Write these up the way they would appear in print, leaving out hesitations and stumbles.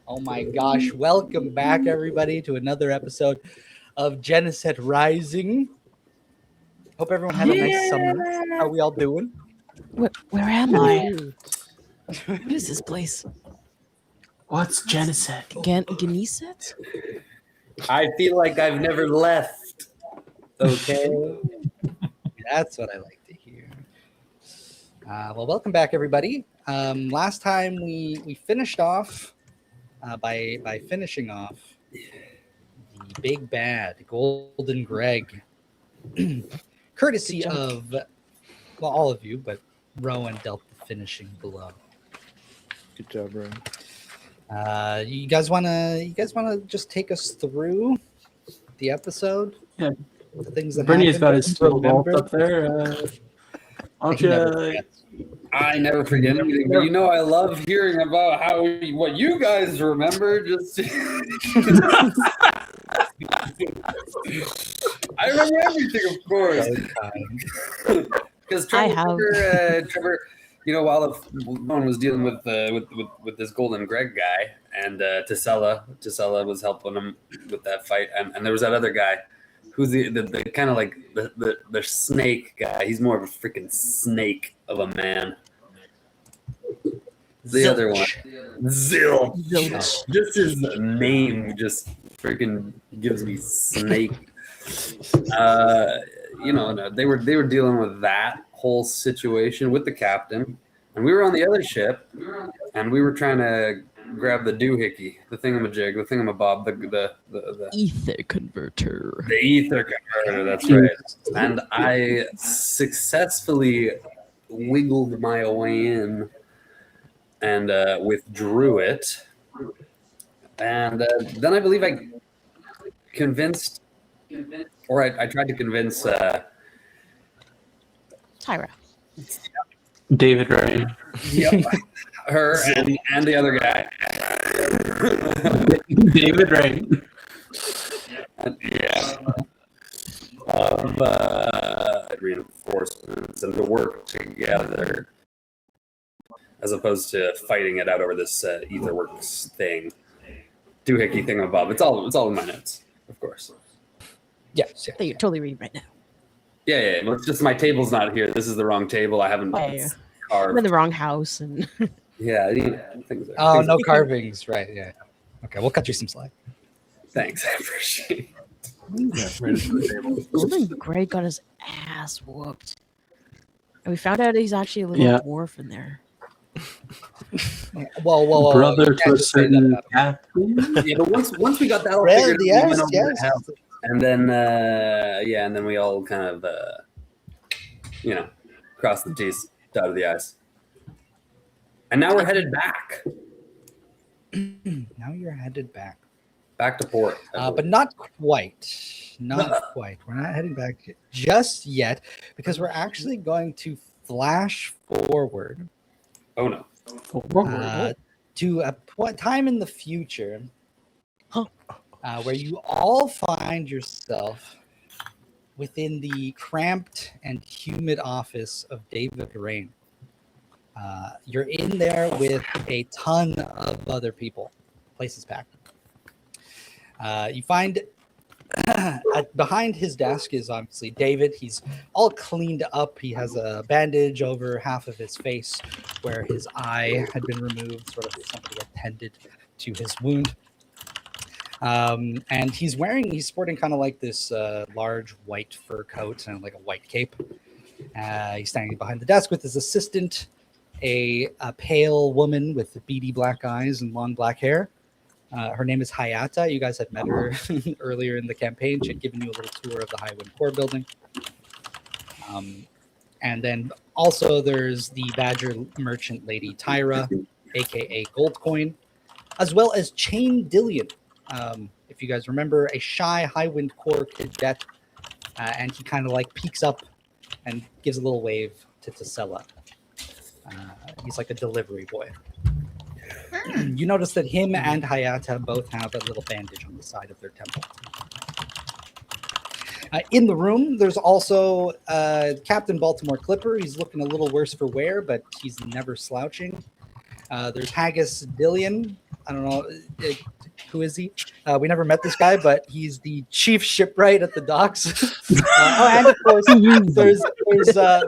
Oh my gosh, welcome back everybody to another episode of Geneset Rising. Hope everyone had a nice summer. How are we all doing? Where am I? What is this place? What's Geneset? Geneset? I feel like I've never left. Okay. That's what I like to hear. Well, welcome back everybody. Last time we finished off by finishing off the big bad Golden Greg, courtesy of all of you, but Rowan dealt the finishing blow. Good job, Rowan. You guys wanna just take us through the episode? Yeah. The things that Brittany's got happened? his steel vault up there. Why don't you? I never forget anything, but I love hearing about what you guys remember. Just I remember everything, of course. Because Trevor, while one was dealing with this Golden Greg guy, and Tisella was helping him with that fight, and there was that other guy who's the kind of like the snake guy. He's more of a freaking snake of a man. The Zilch. other one, Zilch. Just his name just freaking gives me snake. They were dealing with that whole situation with the captain, and we were on the other ship, and we were trying to grab the doohickey, the thingamajig, the thingamabob, the ether converter. The ether converter, that's right. And I successfully wiggled my way in and withdrew it. And then I believe I convinced, or I tried to convince Tyra. David Rain. Yep. Her and the other guy. David Rain. Yeah. Reinforcements and to work together as opposed to fighting it out over this Etherworks thing. Doohickey thing above. It's all in my notes, of course. Yes. That you're totally reading right now. Yeah. It's just my table's not here. This is the wrong table. I haven't carved. I'm in the wrong house and Yeah, things no carvings, right? Yeah. Okay, we'll cut you some slack. Thanks, I appreciate it. Golden Greg got his ass whooped, and we found out he's actually a little dwarf in there. Whoa. Brother to a certain captain. Yeah, but once we got that all figured out, we went over to the house, and then we all kind of crossed the T's, dotted the I's. And now we're headed back. Now you're headed back. Back to port. But not quite. Not quite. We're not heading back just yet because we're actually going to flash forward. Oh, no. To a time in the future where you all find yourself within the cramped and humid office of David Rain. You're in there with a ton of other people. Place is packed. You find behind his desk is obviously David. He's all cleaned up. He has a bandage over half of his face where his eye had been removed, sort of somebody attended to his wound. And he's sporting kind of like this large white fur coat and like a white cape. He's standing behind the desk with his assistant, a pale woman with beady black eyes and long black hair. Her name is Hayata. You guys had met her earlier in the campaign. She had given you a little tour of the Highwind Core building. And then also there's the Badger merchant lady Tyra, aka Goldcoin, as well as Chain Dillion. If you guys remember, a shy Highwind Core cadet, and he kind of like peeks up and gives a little wave to Tisella. He's like a delivery boy. You notice that him and Hayata both have a little bandage on the side of their temple. In the room, there's also Captain Baltimore Clipper. He's looking a little worse for wear, but he's never slouching. There's Haggis Dillion. I don't know. Who is he? We never met this guy, but he's the chief shipwright at the docks. And of course, there's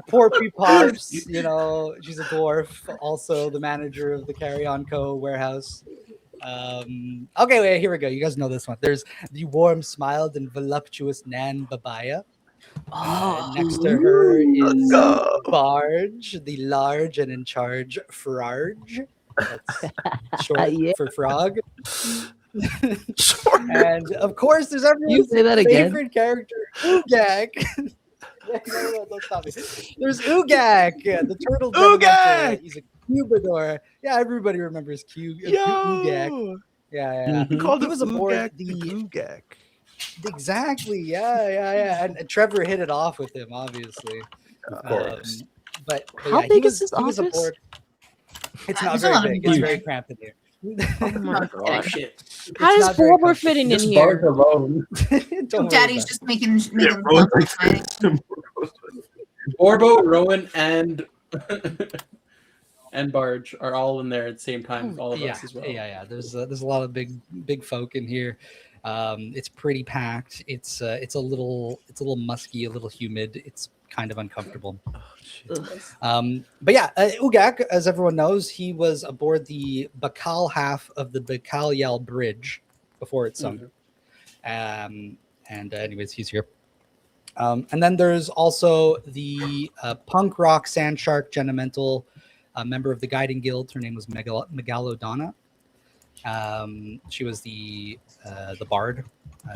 Porpy Pops. You know, she's a dwarf, also the manager of the Carry On Co. warehouse. Okay, wait, here we go. You guys know this one. There's the warm-smiled and voluptuous Nan Babaya. Next to her is Barge, the large and in charge Frarge. That's short for frog. And of course, there's everyone's favorite character, Ugak. No, don't stop me. There's Ugak, the turtle. Ugak! He's a Cubador. Yeah, everybody remembers Ugak. Yeah. He called was aboard the Ugak. Exactly. Yeah. And Trevor hit it off with him, obviously. Of course. But how big is his he was office? aboard. It's not very big. It's very cramped in here. Oh my god! Shit. How does Borber fitting in Just here? Barge alone. Daddy's just making the Borbo, Rowan, and Barge are all in there at the same time. All of us as well. Yeah. There's a lot of big folk in here. It's pretty packed. It's a little musky, a little humid. It's kind of uncomfortable. But yeah, Ugak, as everyone knows, he was aboard the Bakal half of the Bakalyal bridge before it sunk. Anyways, he's here. And then there's also the punk rock sand shark Genemental, a member of the Guiding Guild. Her name was Megalodonna. She was the bard.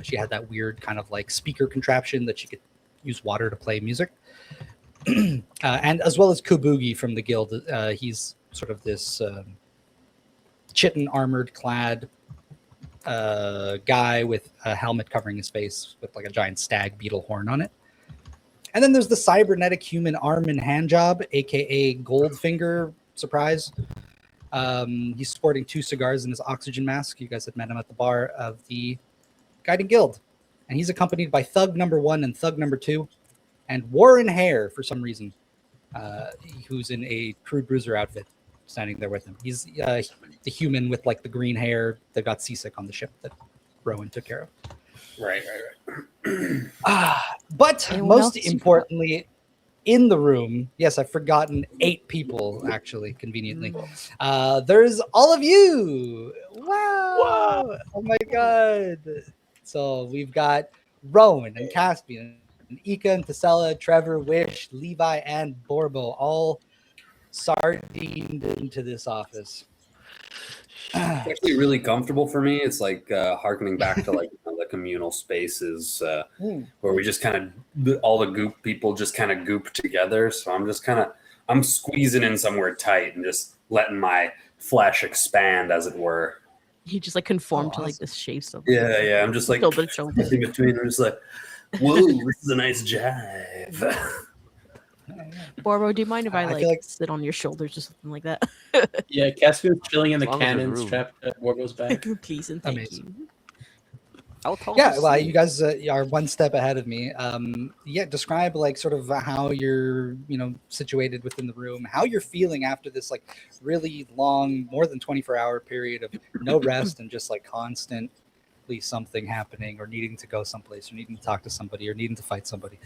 She had that weird kind of like speaker contraption that she could use water to play music. And as well as Kubugi from the guild. He's sort of this chitin armored clad guy with a helmet covering his face with like a giant stag beetle horn on it. And then there's the cybernetic human arm and hand job, aka Goldfinger. Surprise. He's sporting 2 cigars in his oxygen mask. You guys had met him at the bar of the Guiding Guild. And he's accompanied by Thug number 1 and Thug number 2. And Warren Hare, for some reason, who's in a Crude Bruiser outfit, standing there with him. He's the human with like the green hair that got seasick on the ship that Rowan took care of. Right. But Anyone most else? importantly, in the room, yes, I've forgotten 8 people, actually, conveniently. There's all of you. Wow. Oh my God. So we've got Rowan and Caspian, and Ika and Tasela, Trevor, Wish, Levi, and Borbo all sardined into this office. It's actually really comfortable for me. It's like harkening back to like the communal spaces where we just kind of all the goop people just kind of goop together. So I'm squeezing in somewhere tight and just letting my flesh expand, as it were. You just like conform to like this shape of Yeah. I'm just like shoulder to shoulder. in between. I'm just like, whoa, this is a nice jive. Borbo, do you mind if I feel like sit on your shoulders or something like that? Yeah, Caspian's chilling in the As long as there's cannons room. strapped at Warbo's back. Please and thank Amazing. you. Yeah, well, you guys are one step ahead of me. Describe like sort of how you're, situated within the room, how you're feeling after this like really long, more than 24-hour period of no rest and just like constantly something happening or needing to go someplace or needing to talk to somebody or needing to fight somebody.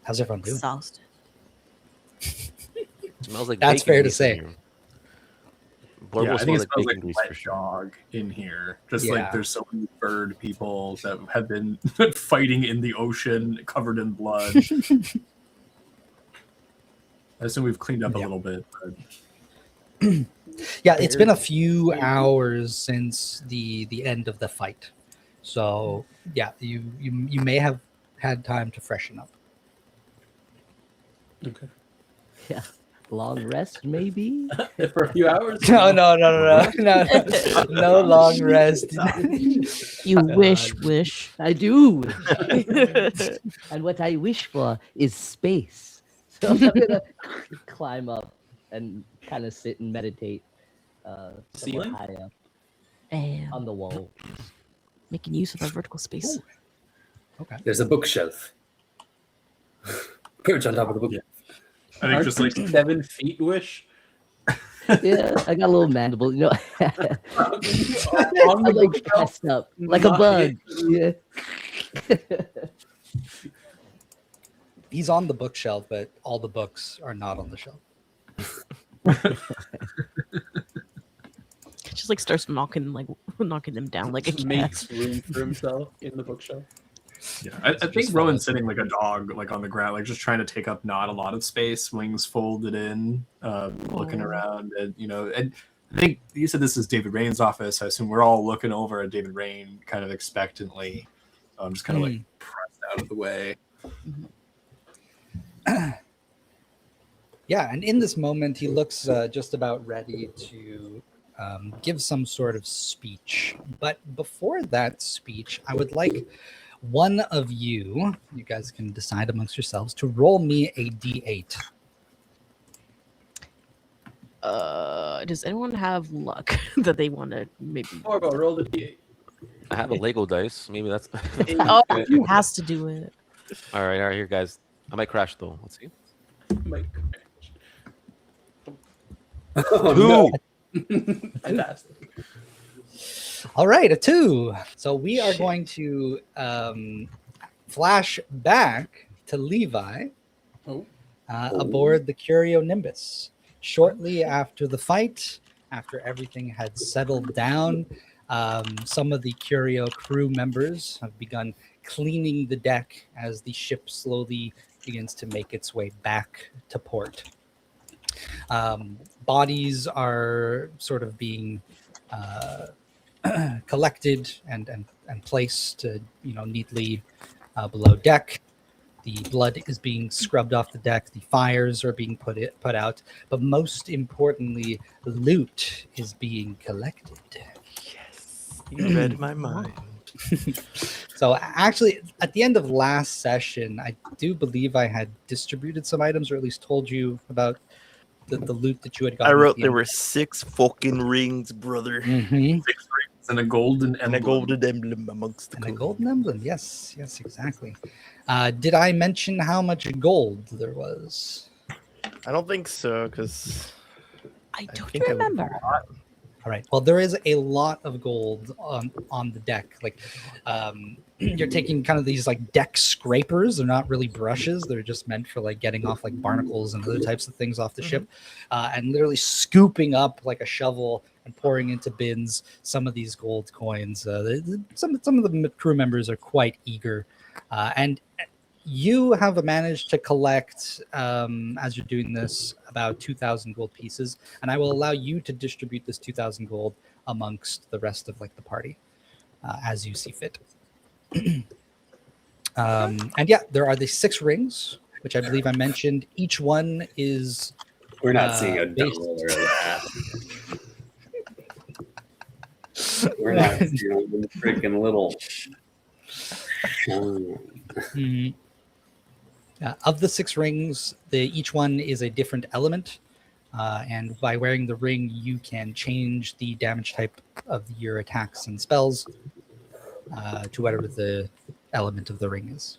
How's everyone doing? Exhausted. Smells like That's bacon fair to grease say. in here. Borbo I think it smells like smells bacon like grease wet for sure. dog in here. Just Yeah. like there's so many bird people that have been fighting in the ocean, covered in blood. I assume we've cleaned up a little bit. But... Yeah, it's been a few hours since the end of the fight, so yeah, you may have had time to freshen up. Okay. Yeah. Long rest, maybe? For a few hours? No, no long rest. You wish. I do. And what I wish for is space. So I'm gonna climb up and kind of sit and meditate. Somewhere Ceiling? high up Damn. on the wall. Making use of our vertical space. Okay. There's a bookshelf. Perch on top of the bookshelf. I think just like 7 feet wish. Yeah, I got a little mandible, you know. On I'm the like bookshelf, pressed up like a not bug. hit. Yeah. He's on the bookshelf, but all the books are not on the shelf. Just like starts knocking them down like a cat. Makes room for himself in the bookshelf. Yeah, I think just Rowan's follows sitting like a dog, like on the ground, like just trying to take up not a lot of space, wings folded in, looking around, and and I think you said this is David Rain's office. I assume we're all looking over at David Rain, kind of expectantly, just kind of like pressed out of the way. Yeah, and in this moment, he looks just about ready to give some sort of speech. But before that speech, I would like one of you guys can decide amongst yourselves, to roll me a d8. Does anyone have luck that they want to maybe? Or about roll the d8. I have a Lego dice. Maybe that's. Oh, he has to do it. All right, here, guys. I might crash though. Let's see. Oh, no. Fantastic. All right, a 2. So we are going to flash back to Levi aboard the Curio Nimbus. Shortly after the fight, after everything had settled down, some of the Curio crew members have begun cleaning the deck as the ship slowly begins to make its way back to port. Bodies are sort of being collected and placed neatly below deck. The blood is being scrubbed off the deck. The fires are being put out. But most importantly, loot is being collected. Yes, you read my mind. So actually, at the end of last session, I do believe I had distributed some items, or at least told you about the loot that you had gotten. I wrote there were 6 fucking rings, brother. 6 rings and a golden emblem. And a golden emblem amongst the And a golden emblem, yes, exactly. Did I mention how much gold there was? I don't think so, because I don't remember. All right. Well, there is a lot of gold on the deck. Like, you're taking kind of these like deck scrapers. They're not really brushes. They're just meant for like getting off like barnacles and other types of things off the ship, and literally scooping up like a shovel and pouring into bins some of these gold coins. Some of the crew members are quite eager, and you have managed to collect, as you're doing this, about 2,000 gold pieces, and I will allow you to distribute this 2,000 gold amongst the rest of like the party as you see fit. And yeah, there are the 6 rings, which I believe I mentioned. Each one is We're not seeing a based- double or that. We're not seeing a freaking little. Of the 6 rings, each one is a different element, and by wearing the ring, you can change the damage type of your attacks and spells to whatever the element of the ring is.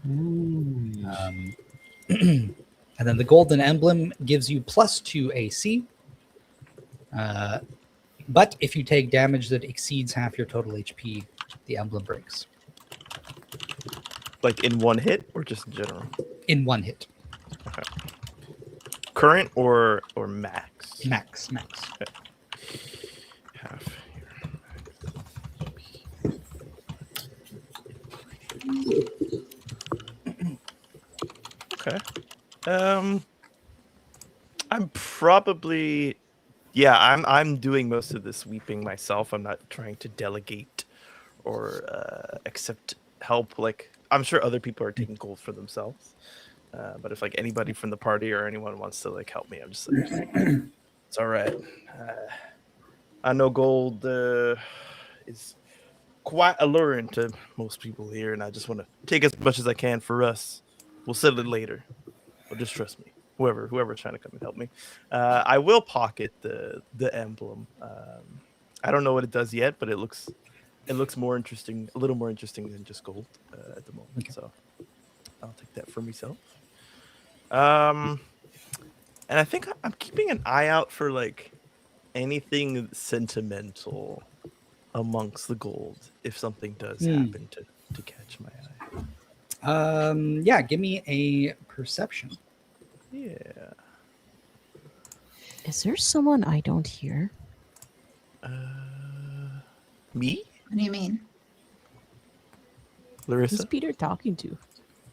And then the golden emblem gives you +2 AC, but if you take damage that exceeds half your total HP, the emblem breaks. like in one hit or just in general? In one hit. Okay. Current or max? Max. Okay. Half here. Okay. I'm probably I'm doing most of the sweeping myself. I'm not trying to delegate or accept help. Like, I'm sure other people are taking gold for themselves. But if like anybody from the party or anyone wants to like help me, I'm just like, it's all right. I know gold is quite alluring to most people here, and I just want to take as much as I can for us. We'll settle it later. But just trust me. Whoever's trying to come and help me. I will pocket the emblem. I don't know what it does yet, but it looks more interesting, a little more interesting than just gold at the moment. Okay. So I'll take that for myself. And I think I'm keeping an eye out for like anything sentimental amongst the gold if something does happen to catch my eye. Yeah, give me a perception. Yeah. Is there someone I don't hear? Me? What do you mean? Who's Larissa? Peter talking to?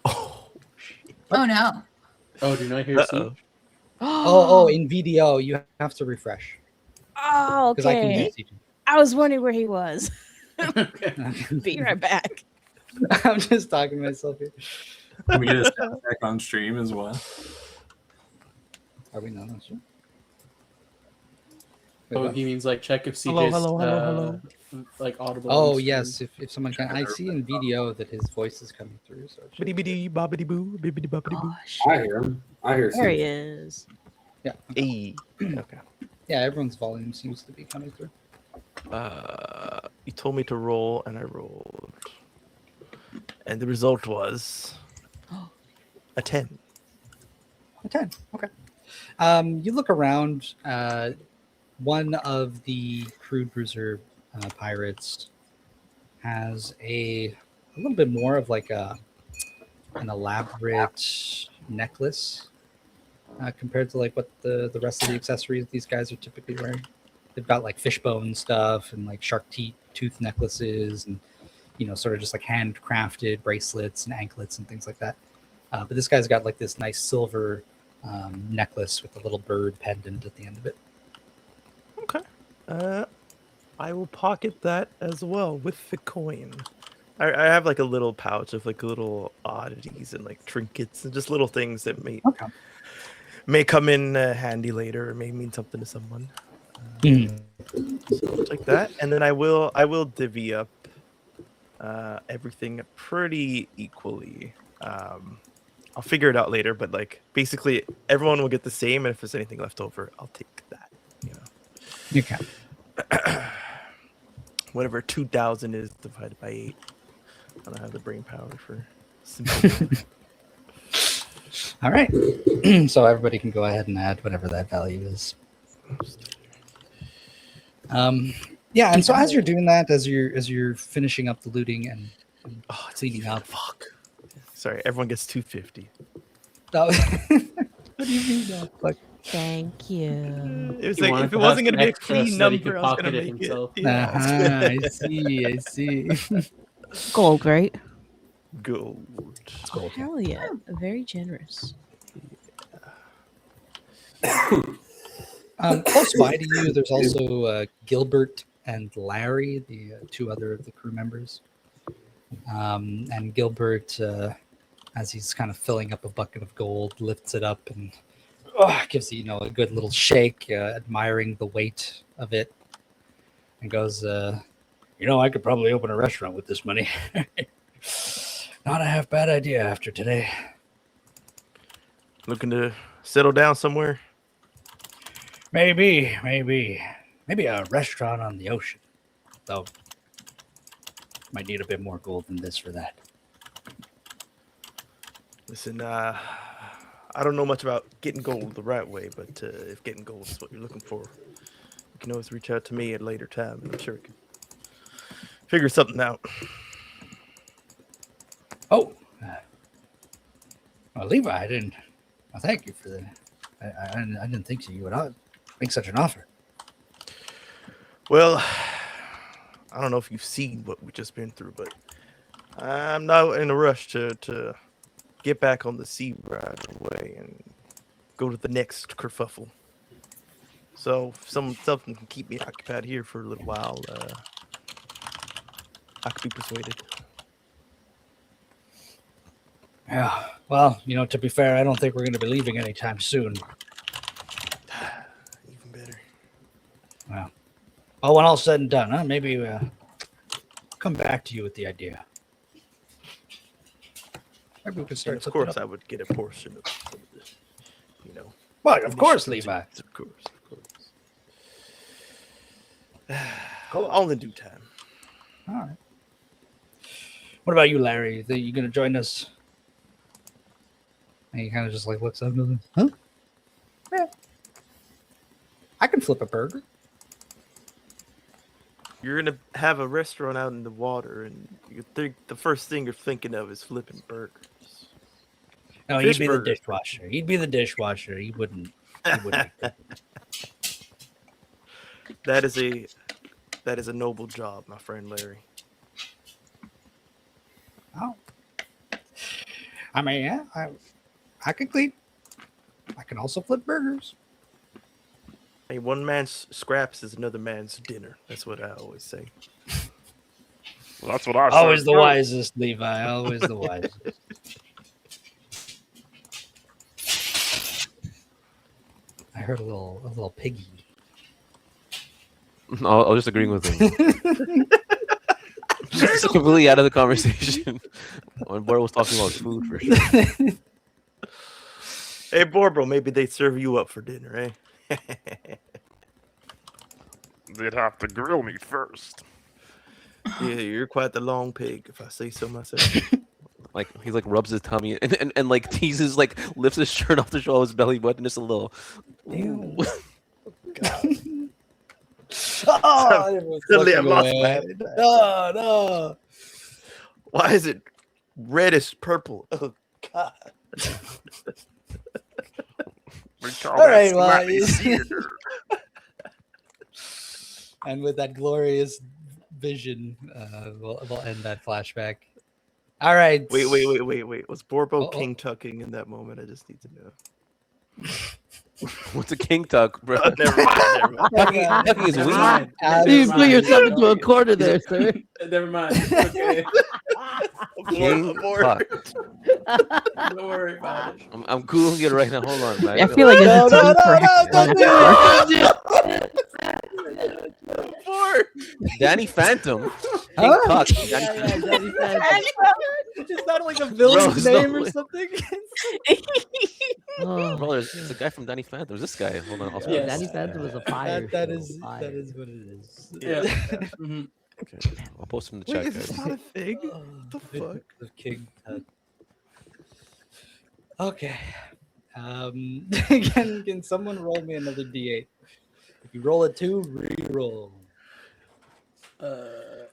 Oh, Oh no. Oh, do you not hear uh-oh. Siege? Oh, in VDO, you have to refresh. Oh, Because I can okay. do CG. I was wondering where he was. Okay. Be right back. I'm just talking to myself here. Can we get a sound check on stream as well? Are we not on stream? Oh, he means like check if CJ's Hello. like audible. Oh on stream. yes, if someone can. I see in VDO that his voice is coming through. So it should- Bibbidi bobbidi boo, bibbidi bobbidi boo. Oh, shit. I hear him. I hear There he Siege. is. yeah, Hey. Okay. yeah. Everyone's volume seems to be coming through. You told me to roll, and I rolled, and the result was a 10. A 10. Okay. You look around. One of the crude bruiser pirates has a little bit more of like an elaborate necklace compared to like what the rest of the accessories these guys are typically wearing. They've got like fishbone stuff and like shark tooth necklaces and sort of just like handcrafted bracelets and anklets and things like that. But this guy's got like this nice silver necklace with a little bird pendant at the end of it. Okay. I will pocket that as well with the coin. I have like a little pouch of like little oddities and like trinkets and just little things that may come in handy later or may mean something to someone. So I'll take that, and then I will divvy up everything pretty equally. I'll figure it out later, but like basically everyone will get the same, and if there's anything left over, I'll take that. You can. Whatever 2,000 is divided by 8. I don't have the brain power for simple. All right. So everybody can go ahead and add whatever that value is. Yeah, and so as you're doing that, as you're finishing up the looting and cleaning up. Fuck. Sorry, everyone gets 250. Oh, what do you mean? Like, Thank you. It was He like wanted if to it wasn't have going to be a extra clean so that he number, could I was pocket going to it make himself. it. Yeah. I see. Gold, right? Gold. Oh, hell yeah. Very generous. Close by to you, there's also Gilbert and Larry, the two other of the crew members. And Gilbert, as he's kind of filling up a bucket of gold, lifts it up and gives you a good little shake, admiring the weight of it, and goes, I could probably open a restaurant with this money. Not a half bad idea after today. Looking to settle down somewhere? Maybe a restaurant on the ocean, though. Might need a bit more gold than this for that. Listen, I don't know much about getting gold the right way, but if getting gold is what you're looking for, you can always reach out to me at a later time, and I'm sure we can figure something out. Oh, well, Levi, thank you for the. I didn't think you would make such an offer. Well, I don't know if you've seen what we've just been through, but I'm not in a rush to get back on the sea right away and go to the next kerfuffle. So if something can keep me occupied here for a little while, I could be persuaded. Yeah, well, to be fair, I don't think we're going to be leaving anytime soon. Even better. Well, when all's said and done, maybe come back to you with the idea. Maybe we could start. And of course, I would get a portion of the, Well, of course, Levi. Of course. All in due time. All right. What about you, Larry? Are you going to join us? And he kind of just like looks up and goes, huh? Yeah. I can flip a burger. You're gonna have a restaurant out in the water, and you think the first thing you're thinking of is flipping burgers. No, Fish he'd be burgers. the dishwasher. He'd be the dishwasher. He wouldn't be good. That is a noble job, my friend Larry. Oh. I mean, yeah, I can clean. I can also flip burgers. Hey, one man's scraps is another man's dinner. That's what I always say. Well, that's what I Always said. the wisest, Levi. Always the wisest. I heard a little piggy. I was just agreeing with him. Just completely out of the conversation. When Bor was talking about food for sure. Hey, Borbro, maybe they serve you up for dinner, eh? They'd have to grill me first. Yeah, you're quite the long pig, if I say so myself. Like he like rubs his tummy and like teases, like lifts his shirt off to show his belly button just a little. Ew. God. Oh, Suddenly I've lost my head. No. Why is it reddish purple? Oh God. We call All that right, well, slappy sear. And with that glorious vision, we'll end that flashback. All right. Wait. Was Borbo Uh-oh. king tucking in that moment? I just need to know. What's a king tuck, bro? Never mind. Tucking is weird. You put yourself into a corner there, sir. Never mind. It's okay. King tuck. Don't worry about it. I'm googling it right now. Hold on, man. I feel like there's a team for Hexworld. Danny Phantom. King Huh? Tuck. Danny Phantom. Is that like a Bro, villain's no name or way. something? Oh, Bro, there's a guy from Danny Phantom. There's this guy. Hold on. I'll Yes. Danny Phantom was a fire. that show, is fire. that is what it is. Yeah. Okay. I'll post him in the Wait, chat, is this guys. not a thing? Oh, the fuck? The King Tut. Okay. Can someone roll me another D8? If you roll a 2, re-roll.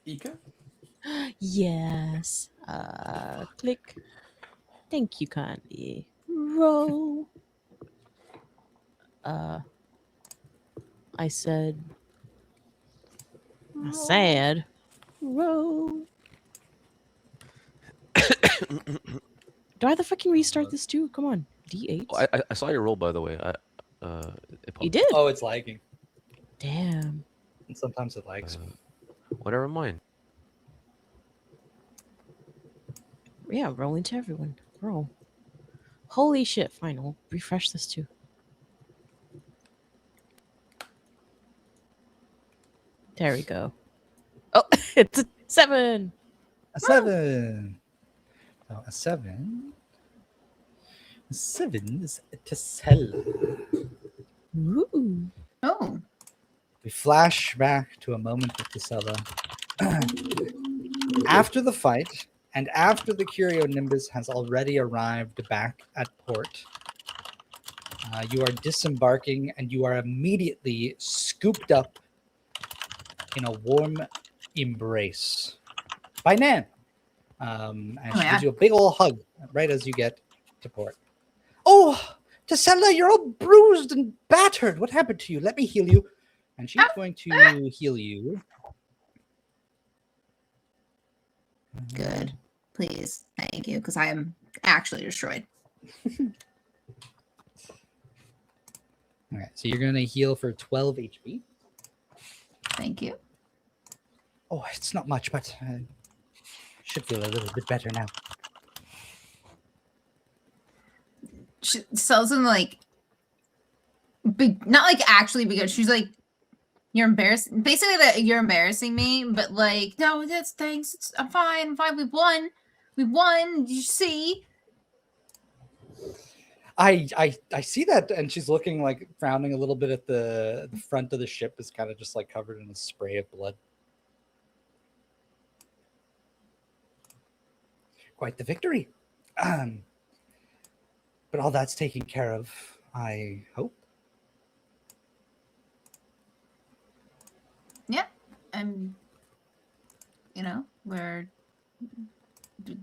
Ika? Yes. Click. Thank you kindly. Roll. I said. Roll. Do I have to fucking restart this too? Come on. D8. Oh, I saw your roll, by the way. You did? Oh, it's lagging. Damn. And sometimes it lags. Whatever mine. Yeah, rolling to everyone. Roll. Holy shit. Fine. We'll refresh this too. There we go. Oh, it's a 7. A 7. Oh, a 7. A 7 is to sell. Ooh. Oh. We flash back to a moment with Casella. After the fight, and after the Curio Nimbus has already arrived back at port, you are disembarking and you are immediately scooped up in a warm embrace by Nan. And she gives you a big old hug right as you get to port. Oh, Tasella, you're all bruised and battered. What happened to you? Let me heal you. And she's going to heal you. Good. Please. Thank you. Because I am actually destroyed. All right, so you're going to heal for 12 HP. Thank you. Oh, it's not much, but should feel a little bit better now. She sells them like big, not like actually because she's like, you're embarrassed. Basically, that you're embarrassing me, but like, no, that's thanks. I'm fine. I'm fine. We won. We won. You see? I see that, and she's looking like frowning a little bit at the front of the ship is kind of just like covered in a spray of blood. Quite the victory. But all that's taken care of, I hope. Yeah, and you know,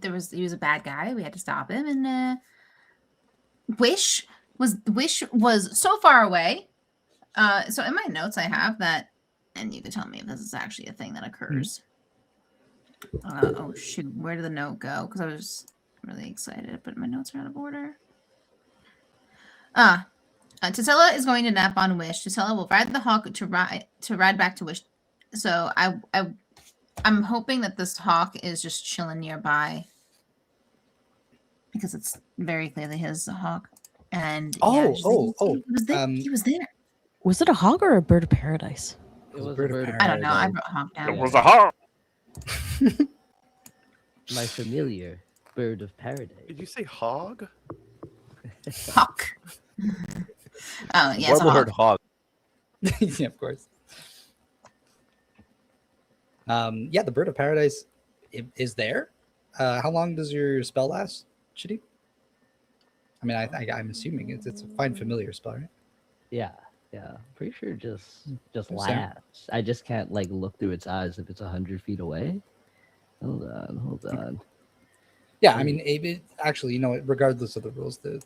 he was a bad guy. We had to stop him, and Wish was so far away. So in my notes I have that, and you can tell me if this is actually a thing that occurs. Oh shoot, where did the note go? Because I was really excited, but my notes are out of order. Tasela is going to nap on Wish. Tasela will ride the hawk to ride back to Wish. So I'm hoping that this hawk is just chilling nearby, because it's very clearly his hawk. And yeah, he was there. He was there. Was it a hog or a bird of paradise? It was a bird of bird of I don't know. I paradise. wrote hawk down. It was a hawk. My familiar bird of paradise. Did you say hog? Hawk. Oh yeah, it's a Warbird hawk. hog. Yeah, of course. Yeah, the bird of paradise is there. How long does your spell last, Chitty? I mean, I'm assuming it's a fine familiar spell, right? Yeah, pretty sure just Fair. laughs. I just can't like look through its eyes if it's 100 feet away. Hold on. Yeah, I mean, actually, you know, regardless of the rules, the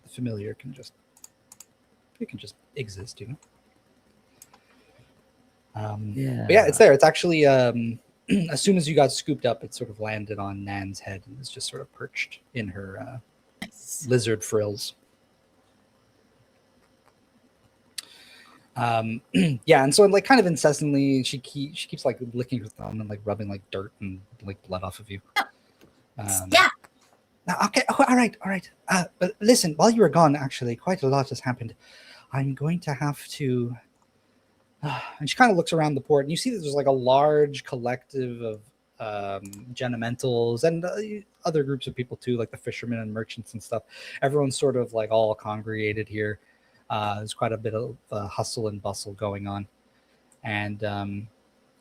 familiar can just exist, you know. Yeah. But yeah, it's there. It's actually as soon as you got scooped up, it sort of landed on Nan's head and is just sort of perched in her lizard frills. Yeah, and so like kind of incessantly, she keeps like licking her thumb and like rubbing like dirt and like blood off of you. Yeah. Now, okay. Oh, all right. But listen, while you were gone, actually, quite a lot has happened. I'm going to have to. And she kind of looks around the port, and you see that there's like a large collective of Genementals and other groups of people too, like the fishermen and merchants and stuff. Everyone's sort of like all congregated here. There's quite a bit of hustle and bustle going on, and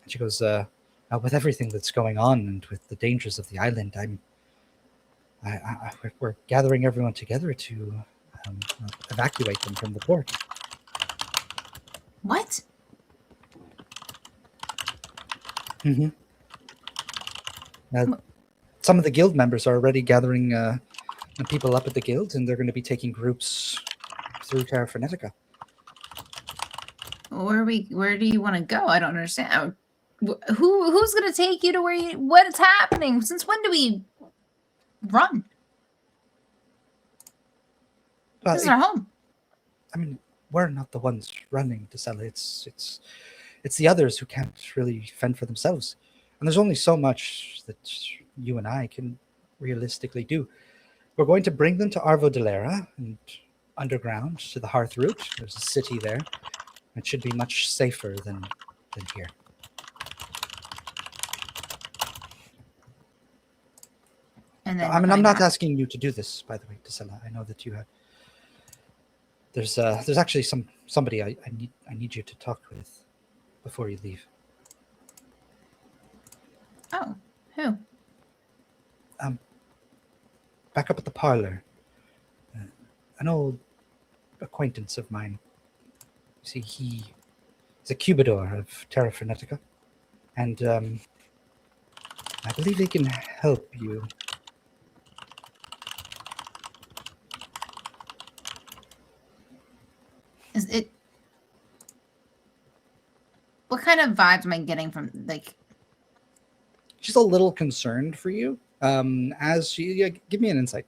she goes, "With everything that's going on and with the dangers of the island, we're gathering everyone together to evacuate them from the port." What? Mm-hmm. Some of the guild members are already gathering people up at the guild, and they're going to be taking groups through Terra Frenetica. Where do you want to go? I don't understand. Who's going to take you to what's happening? Since when do we run? Well, This is our home. I mean, we're not the ones running to sell it. It's the others who can't really fend for themselves. And there's only so much that you and I can realistically do. We're going to bring them to Arvo Delera and underground to the Hearth Root. There's a city there. It should be much safer than here. And then I mean, I'm not asking you to do this, by the way, Tasela. I know that you have. There's actually somebody I need you to talk with before you leave. Oh, who? Back up at the parlor. An old acquaintance of mine. You see, he's a cubidor of Terra Frenetica, and I believe he can help you. Is it? What kind of vibes am I getting from like? She's a little concerned for you. As she give me an insight.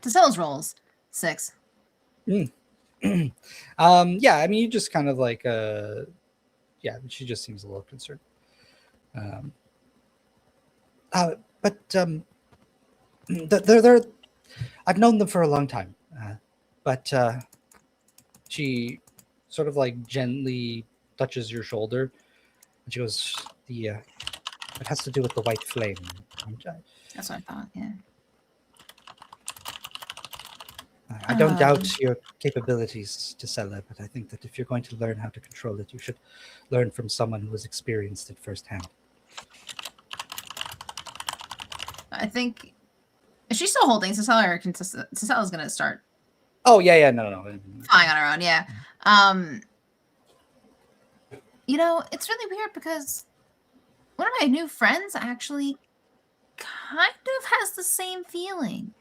Tasela's rolls 6. Yeah, I mean, you just kind of like yeah, she just seems a little concerned. But they're I've known them for a long time, but she sort of like gently touches your shoulder, and she goes, it has to do with the white flame. That's what I thought. Yeah. I don't doubt your capabilities, Tasela, but I think that if you're going to learn how to control it, you should learn from someone who has experienced it firsthand. I think is she still holding Cicella, or Cicella's gonna start Oh yeah, no. flying on her own? Yeah. It's really weird because one of my new friends actually kind of has the same feeling.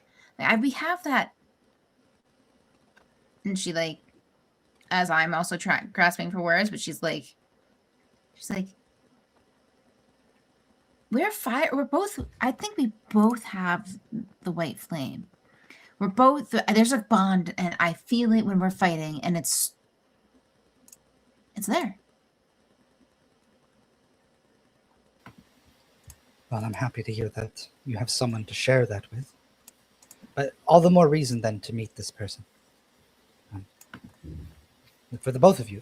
We have that, and she as I'm also grasping for words, but she's like, we're fire. We're both. I think we both have the white flame. We're both. There's a bond, and I feel it when we're fighting, and it's there. Well, I'm happy to hear that you have someone to share that with. But all the more reason then to meet this person. For the both of you,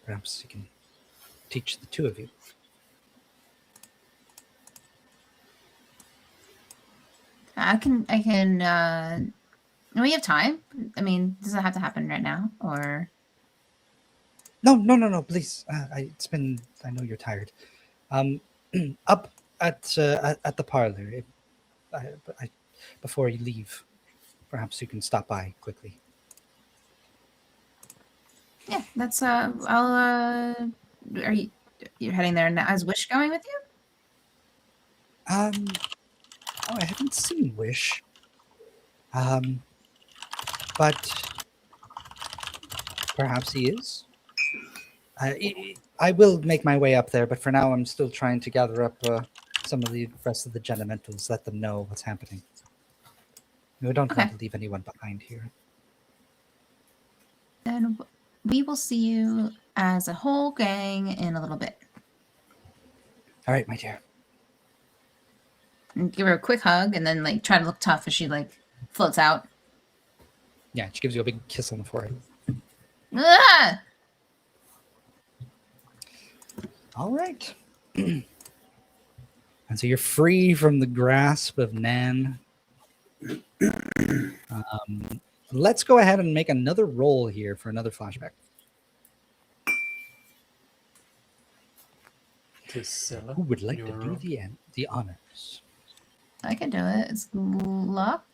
perhaps you can teach the two of you. I can. We have time. I mean, does it have to happen right now, or? No. Please. I know you're tired. Up at the parlor. Before you leave, perhaps you can stop by quickly. Yeah, that's. You're heading there now? Is Wish going with you? I haven't seen Wish. But perhaps he is. I will make my way up there, but for now I'm still trying to gather up some of the rest of the Genementals, let them know what's happening. We don't want to leave anyone behind here. Then we will see you as a whole gang in a little bit. All right, my dear. And give her a quick hug, and then try to look tough as she floats out. Yeah, she gives you a big kiss on the forehead. Ah! All right. And so you're free from the grasp of Nan. Let's go ahead and make another roll here for another flashback. Who would like to do the honors? I can do it. It's luck.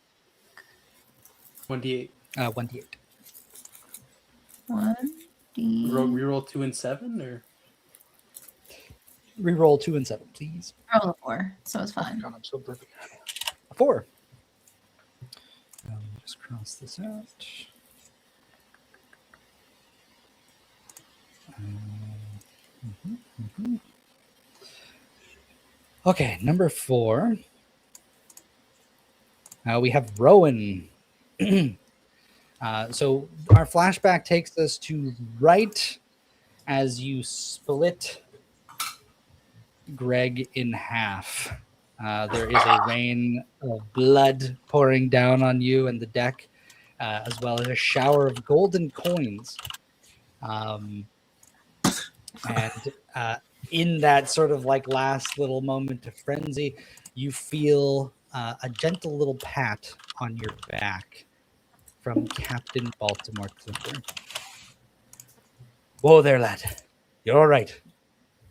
1d8. 1d8. 1d. Reroll 2 and 7, or reroll 2 and 7, please. Roll a 4, so it's fine. God, I'm so perfect. 4. Just cross this out. Okay, number 4. We have Rowan. So our flashback takes us to right as you split Greg in half. There is a rain of blood pouring down on you and the deck, as well as a shower of golden coins. And in that sort of last little moment of frenzy, you feel a gentle little pat on your back from Captain Baltimore Clipper. Whoa there, lad. You're all right.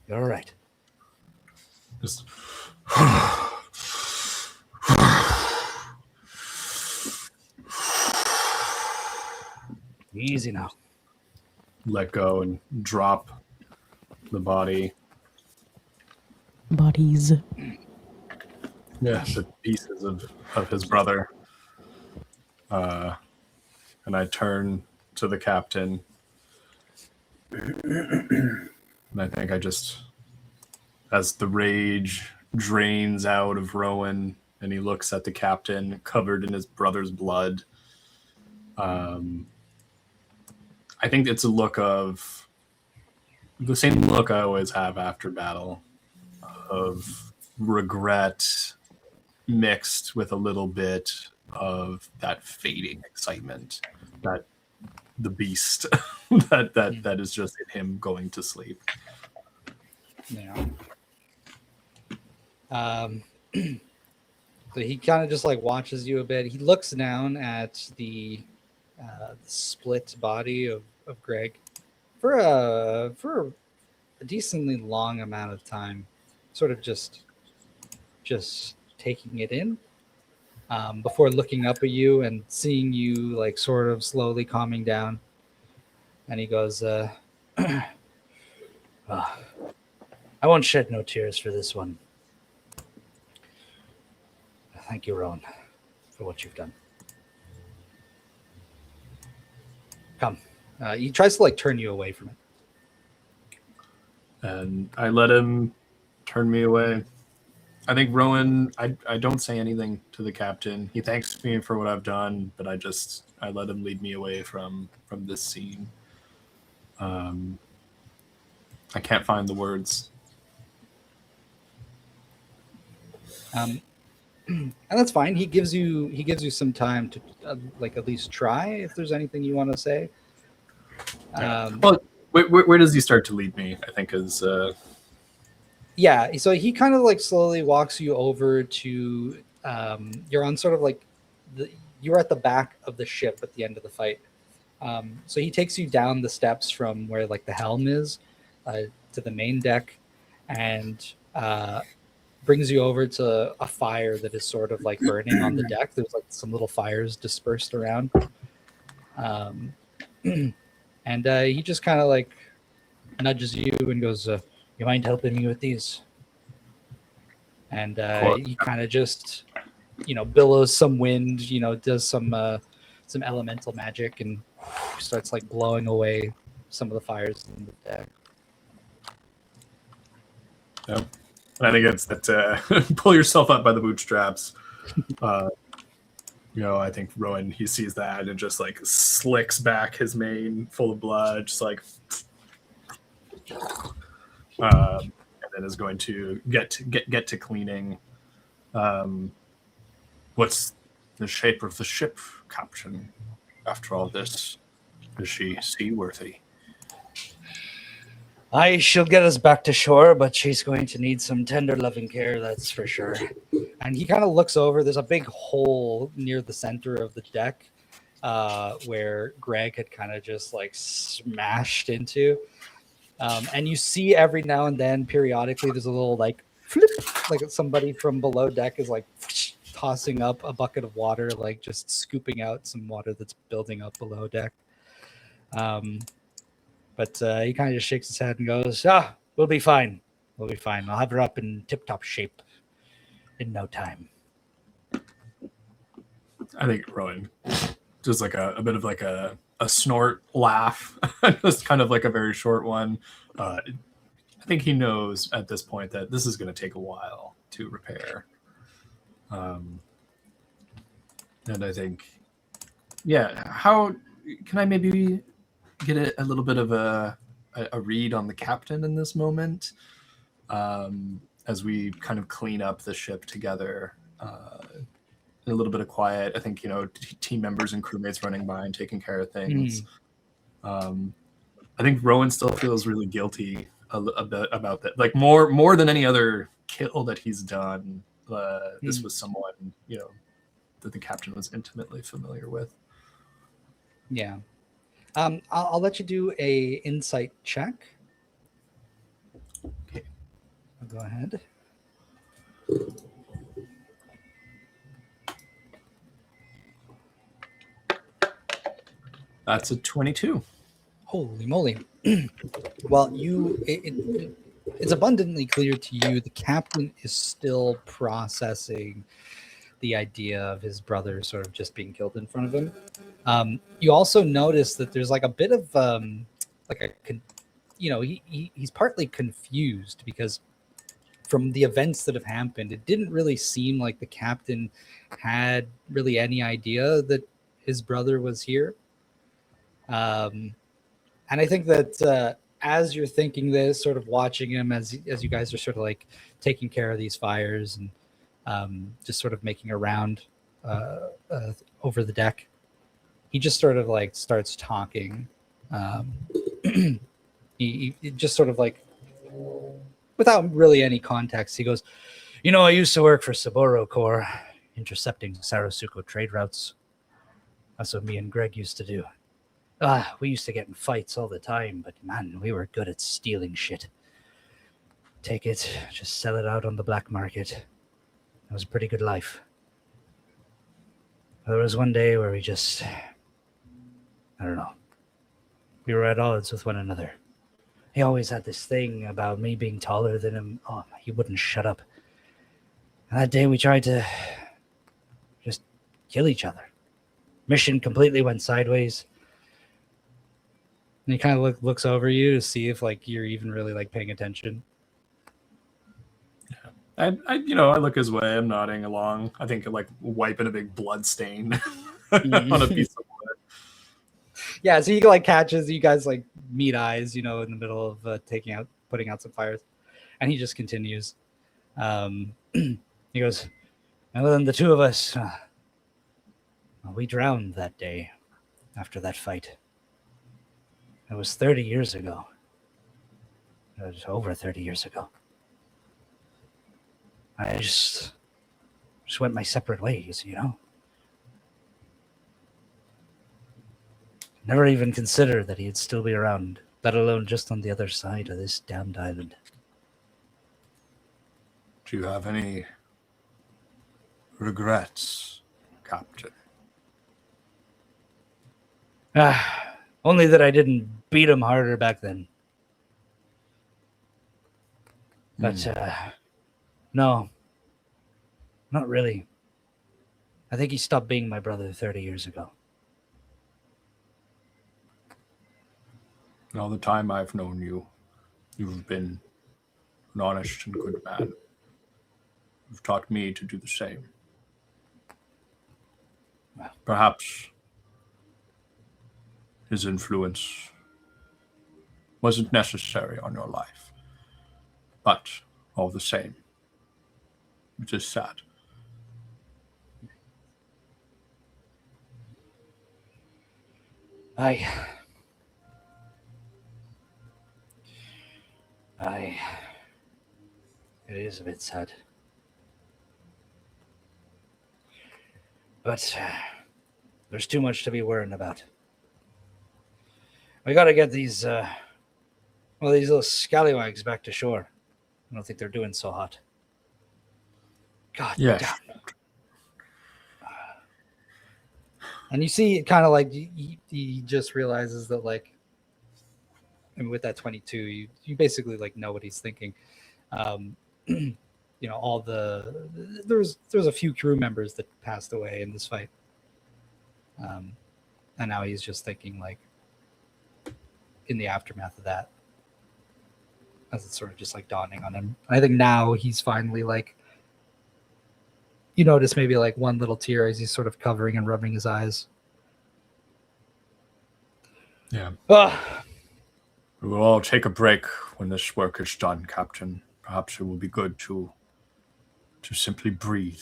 You're all right. Just easy now. Let go and drop the body. Bodies. Yeah, the pieces of his brother. And I turn to the captain. And I think as the rage drains out of Rowan and he looks at the captain covered in his brother's blood, I think it's a look of the same look I always have after battle, of regret mixed with a little bit of that fading excitement, that the beast that is just in him going to sleep. Yeah. So he kind of just watches you a bit. He looks down at the split body of Greg for a decently long amount of time. Sort of just taking it in before looking up at you and seeing you like sort of slowly calming down. And he goes, I won't shed no tears for this one. Thank you, Rowan, for what you've done. Come. He tries to like turn you away from it. And I let him turn me away. I think Rowan, I don't say anything to the captain. He thanks me for what I've done, but I let him lead me away from this scene. I can't find the words. And that's fine. He gives you some time to like at least try if there's anything you want to say. Well, where does he start to lead me? I think is yeah. So he kind of like slowly walks you over to you're on sort of like you're at the back of the ship at the end of the fight. So he takes you down the steps from where like the helm is to the main deck, and brings you over to a fire that is sort of like burning on the deck. There's like some little fires dispersed around. And he just kind of like nudges you and goes, you mind helping me with these? And he kind of just, billows some wind, does some elemental magic and starts like blowing away some of the fires in the deck. Yep. I think it's that pull yourself up by the bootstraps. I think Rowan, he sees that and just like slicks back his mane full of blood, just like, and then is going to get to cleaning. What's the shape of the ship, Captain? After all this, is she seaworthy? She'll get us back to shore, but she's going to need some tender loving care, that's for sure. And he kind of looks over. There's a big hole near the center of the deck where Greg had kind of just like smashed into. And you see every now and then, periodically, there's a little like flip, like somebody from below deck is like tossing up a bucket of water, like just scooping out some water that's building up below deck. But he kind of just shakes his head and goes, we'll be fine. We'll be fine. I'll have her up in tip-top shape in no time. I think Rowan just like a bit of like a snort laugh, just kind of like a very short one. I think he knows at this point that this is going to take a while to repair. And I think, how can I maybe get a little bit of a read on the captain in this moment as we kind of clean up the ship together in a little bit of quiet. I think, team members and crewmates running by and taking care of things. I think Rowan still feels really guilty a bit about that. Like more than any other kill that he's done. This was someone, that the captain was intimately familiar with. Yeah. I'll let you do a insight check. Okay. I'll go ahead. That's a 22. Holy moly. Well, it's abundantly clear to you the captain is still processing the idea of his brother sort of just being killed in front of him. You also notice that there's like a bit of he's partly confused because from the events that have happened, it didn't really seem like the captain had really any idea that his brother was here. And I think that as you're thinking this, sort of watching him as you guys are sort of like taking care of these fires and just sort of making a round over the deck, he just sort of like starts talking. He just sort of like, without really any context, he goes, I used to work for Saburo Corps, intercepting Sarasuko trade routes. That's what me and Greg used to do. We used to get in fights all the time, but man, we were good at stealing shit. Take it, just sell it out on the black market. It was a pretty good life. There was one day where we just, I don't know, we were at odds with one another. He always had this thing about me being taller than him. Oh, he wouldn't shut up. And that day we tried to just kill each other. Mission completely went sideways. And he kind of looks over you to see if like you're even really like paying attention. I look his way. I'm nodding along. I think like wiping a big blood stain on a piece of wood. Yeah, so he like catches you guys like meet eyes, in the middle of putting out some fires, and he just continues. He goes, "Well, then the two of us, we drowned that day after that fight. It was 30 years ago. It was over 30 years ago. I just went my separate ways, Never even considered that he'd still be around, let alone just on the other side of this damned island." Do you have any regrets, Captain? Only that I didn't beat him harder back then. But, no. Not really. I think he stopped being my brother 30 years ago. All the time I've known you, you've been an honest and good man. You've taught me to do the same. Well. Perhaps his influence wasn't necessary on your life, but all the same, it is sad. It is a bit sad. But there's too much to be worrying about. We gotta get these little scallywags back to shore. I don't think they're doing so hot. God Yes. damn. And you see, kind of like he just realizes that, like, I mean, with that 22, you basically like know what he's thinking. All there's a few crew members that passed away in this fight, and now he's just thinking like in the aftermath of that, as it's sort of just like dawning on him. I think now he's finally like, you notice maybe like one little tear as he's sort of covering and rubbing his eyes. Yeah. Ugh. We will all take a break when this work is done, Captain. Perhaps it will be good to simply breathe.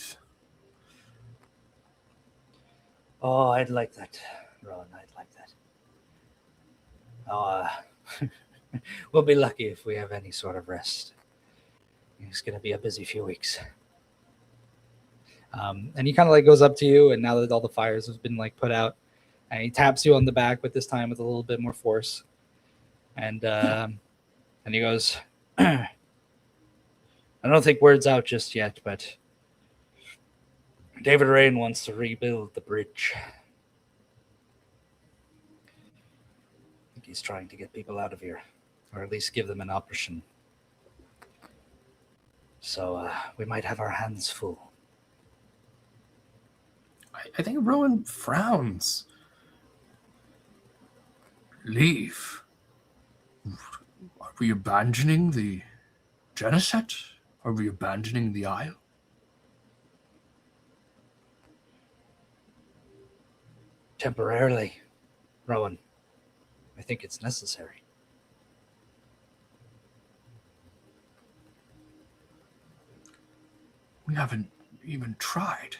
Oh, I'd like that, Ron. I'd like that. We'll be lucky if we have any sort of rest. It's going to be a busy few weeks. And he kind of like goes up to you, and now that all the fires have been like put out, and he taps you on the back, but this time with a little bit more force. And he goes, "I don't think word's out just yet, but David Rain wants to rebuild the bridge. I think he's trying to get people out of here, or at least give them an option. So we might have our hands full." I think Rowan frowns. Leave? Are we abandoning the Geneset? Are we abandoning the Isle? Temporarily, Rowan. I think it's necessary. We haven't even tried.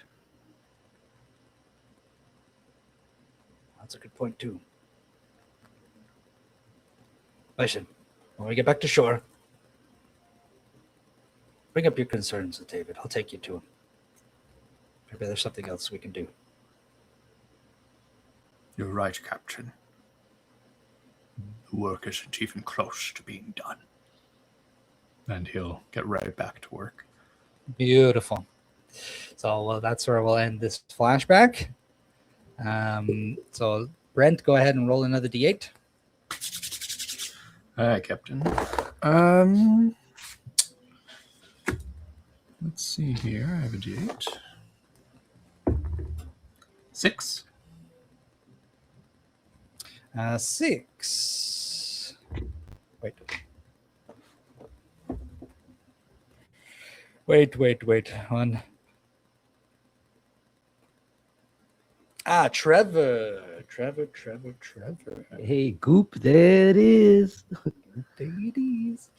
That's a good point, too. Listen, when we get back to shore, bring up your concerns with David. I'll take you to him. Maybe there's something else we can do. You're right, Captain. The work isn't even close to being done. And he'll get right back to work. Beautiful. So that's where we'll end this flashback. So Brent, go ahead and roll another d8. All right, Captain. Let's see here. I have a d8. 6. 6. Wait. One. Trevor. Hey, Goop, there it is. There it is.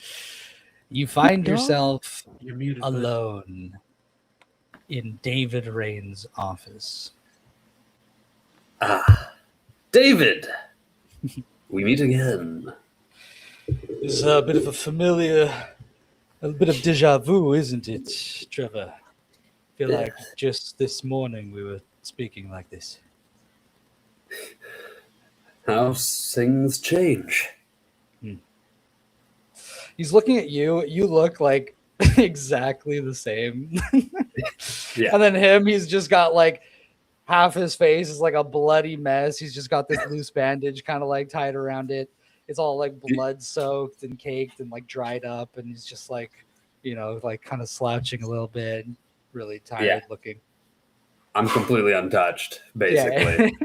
You find yourself You're muted. bud. alone in David Rain's office. David, we meet again. It's a bit of a bit of deja vu, isn't it, Trevor? I feel like just this morning we were speaking like this. How things change. He's looking at you. You look like exactly the same. Yeah. And then him, he's just got like half his face is like a bloody mess. He's just got this loose bandage kind of like tied around it. It's all like blood soaked and caked and like dried up. And he's just like, like kind of slouching a little bit, really tired looking. I'm completely untouched, basically.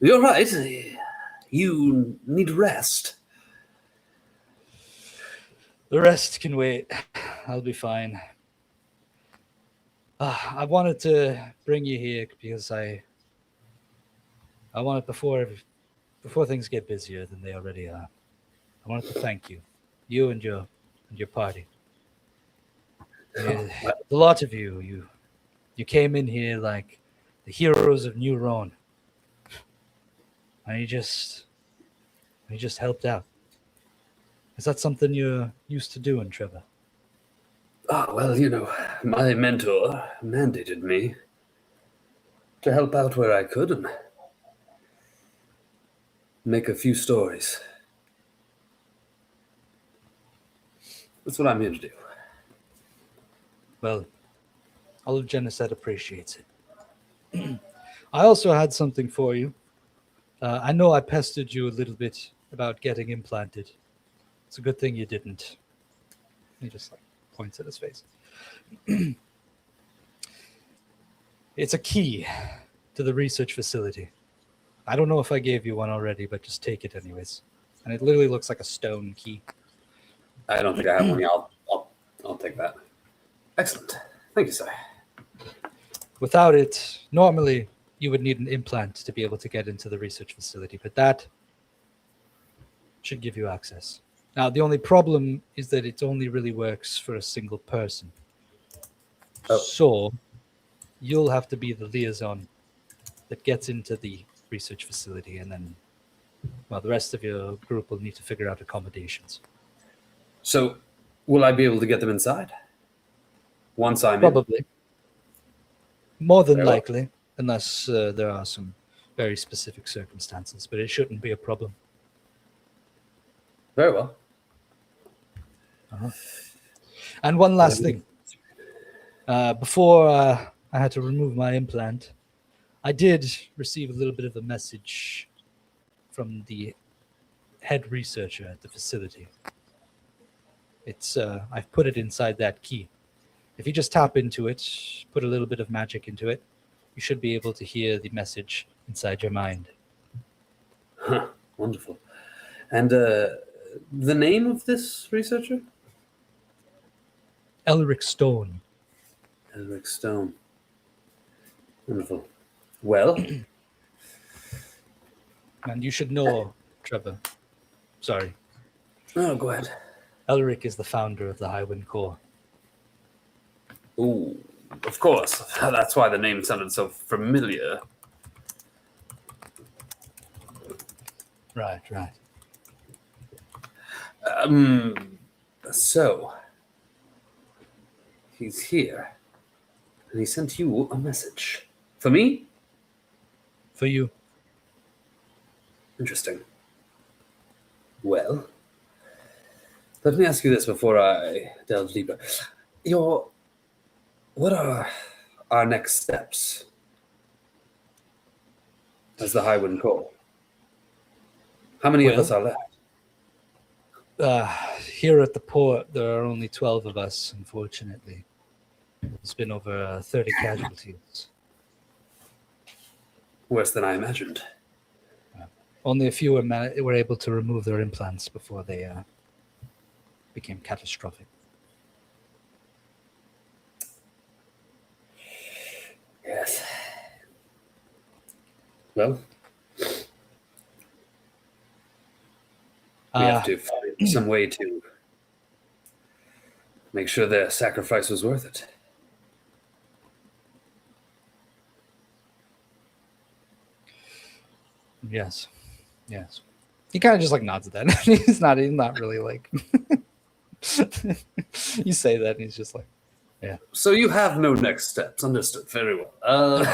You're right. You need rest. The rest can wait. I'll be fine. I wanted to bring you here because I wanted before things get busier than they already are. I wanted to thank you and your party. The lot of you came in here like the heroes of New Rhone, and you just helped out. Is that something you're used to doing, Trevor? Well, my mentor mandated me to help out where I could and make a few stories. That's what I'm here to do. Well, all of Geneset appreciates it. I also had something for you. I know I pestered you a little bit about getting implanted. It's a good thing you didn't. He just points at his face. It's a key to the research facility. I don't know if I gave you one already, but just take it anyways. And it literally looks like a stone key. I don't think I have one. Yeah, I'll take that. Excellent. Thank you, sir. Without it, normally you would need an implant to be able to get into the research facility, but that should give you access. Now, the only problem is that it only really works for a single person. Oh. So you'll have to be the liaison that gets into the research facility, and then, well, the rest of your group will need to figure out accommodations. So, will I be able to get them inside? Once I'm Probably. More than Very well. likely, unless there are some very specific circumstances, but it shouldn't be a problem. Very well. And one last thing. Before I had to remove my implant, I did receive a little bit of a message from the head researcher at the facility. It's I've put it inside that key. If you just tap into it, put a little bit of magic into it, you should be able to hear the message inside your mind. Huh, wonderful. And the name of this researcher? Elric Stone. Elric Stone. Wonderful. Well, And you should know, Trevor. Sorry. oh, go ahead. Elric is the founder of the Highwind Corps. Ooh, of course. That's why the name sounded so familiar. Right. So, he's here, and he sent you a message. For me? For you. Interesting. Well, let me ask you this before I delve deeper. What are our next steps as the Highwind Call? How many of us are left? Here at the port, there are only 12 of us, unfortunately. There's been over 30 casualties. Worse than I imagined. Only a few were able to remove their implants before they became catastrophic. Yes. Well, we have to find some way to make sure their sacrifice was worth it. Yes. He kind of just like nods at that. He's not really like. You say that, and he's just like, yeah. So you have no next steps. Understood. Very well.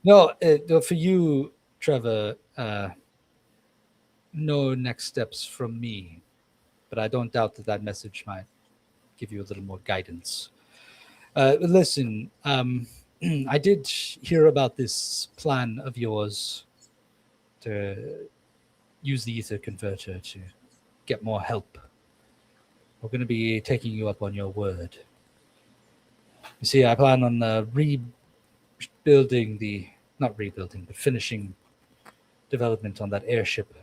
No, for you, Trevor, no next steps from me. But I don't doubt that message might give you a little more guidance. Listen, I did hear about this plan of yours to use the ether converter to get more help. We're going to be taking you up on your word. You see, I plan on finishing development on that airship. We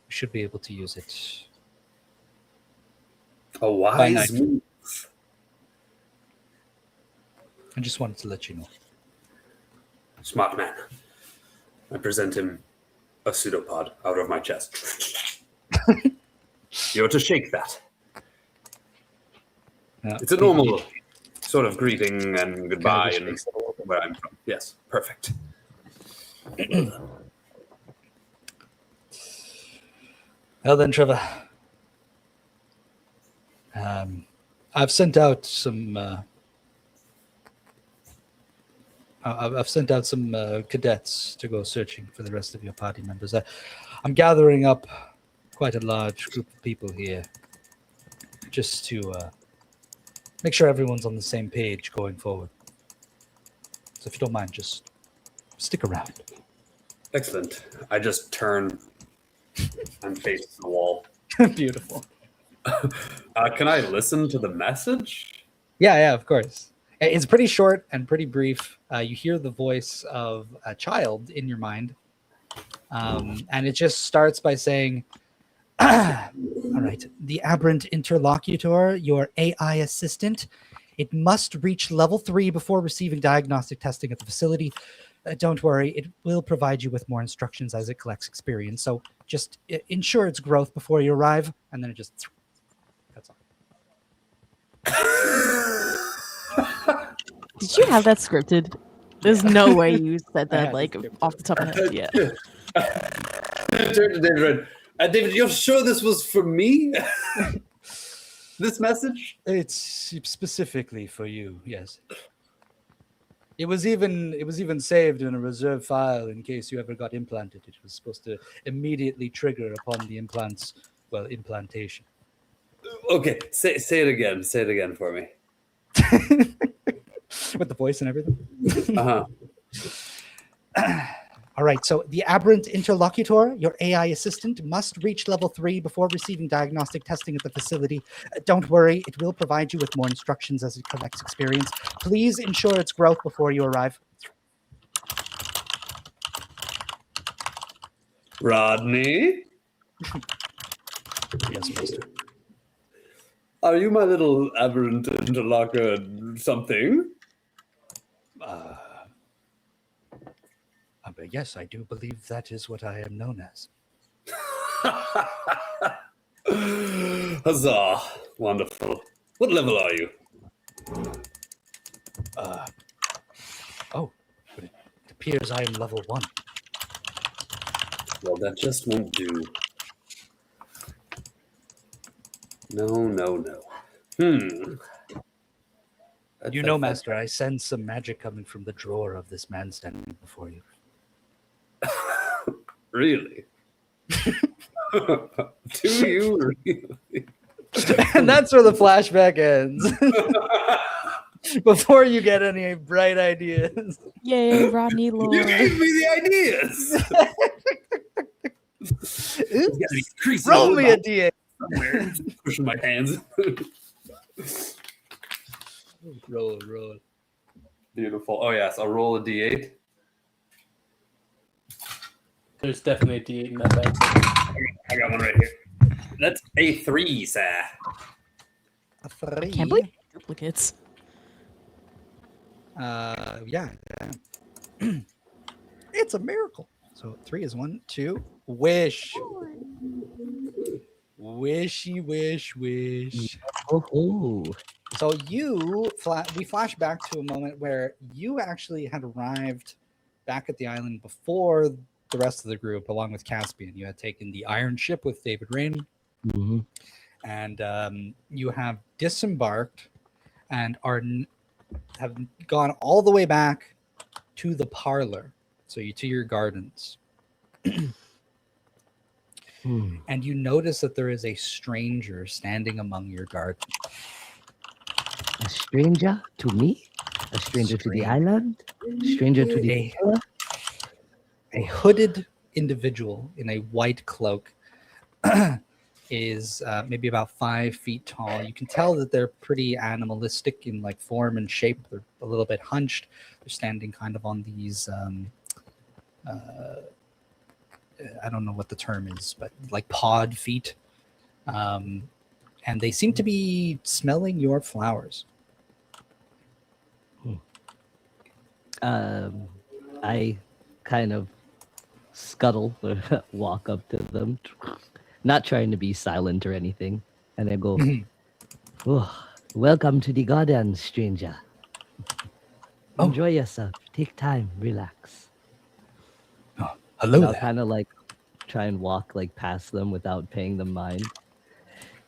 should be able to use it. A wise move. I just wanted to let you know. Smart man. I present him a pseudopod out of my chest. You're to shake that. It's a normal sort of greeting and goodbye and where I'm from. Yes, perfect. Well then, Trevor, I've sent out some. I've sent out some cadets to go searching for the rest of your party members. I'm gathering up quite a large group of people here, just to make sure everyone's on the same page going forward. So if you don't mind, just stick around. Excellent. I just turn and face the wall. Beautiful. Can I listen to the message? Yeah, of course. It's pretty short and pretty brief. You hear the voice of a child in your mind. And it just starts by saying, all right, the aberrant interlocutor, your AI assistant, it must reach level 3 before receiving diagnostic testing at the facility. Don't worry, it will provide you with more instructions as it collects experience. So just ensure its growth before you arrive, and then it just cuts off. Did you have that scripted? There's no way you said that like off the top of my head. Yeah. Turn to David. David, you're sure this was for me? This message? It's specifically for you. Yes. It was even saved in a reserve file in case you ever got implanted. It was supposed to immediately trigger upon the implantation. Okay, say it again. Say it again for me. With the voice and everything? Uh-huh. All right, so the aberrant interlocutor, your AI assistant, must reach level 3 before receiving diagnostic testing at the facility. Don't worry, it will provide you with more instructions as it collects experience. Please ensure its growth before you arrive. Rodney? Yes, master. Are you my little aberrant interlocutor something? But yes, I do believe that is what I am known as. Huzzah! Wonderful. What level are you? But it appears I am level 1. Well, that just won't do. No. You know, Master, I sense some magic coming from the drawer of this man standing before you. Really? Do you really? And that's where the flashback ends. before you get any bright ideas. Yay, Rodney Lord. You gave me the ideas. There's gotta be creases Roll in the me a bottom D8. somewhere. Pushing my hands. Roll. Beautiful. Oh yes, I'll roll a D8. There's definitely a D8 in that bag. I got one right here. That's a 3, sir. A 3. Can't believe duplicates. Yeah. It's a miracle. So 3 is 1, 2. Wish. Wishy wish. Oh, So we flash back to a moment where you actually had arrived back at the island before the rest of the group, along with Caspian. You had taken the iron ship with David Rain, mm-hmm. and you have disembarked and have gone all the way back to the parlor, so to your gardens. And you notice that there is a stranger standing among your garden. A stranger to me? A stranger to the island? Stranger to the a hooded individual in a white cloak is maybe about 5 feet tall. You can tell that they're pretty animalistic in like form and shape. They're a little bit hunched. They're standing kind of on these I don't know what the term is, but like pod feet. And they seem to be smelling your flowers. I kind of scuttle or walk up to them, not trying to be silent or anything, and I go, "Oh, welcome to the garden, stranger. Enjoy yourself. Take time, relax." Hello I'll there. kind of like try and walk like past them without paying them mind.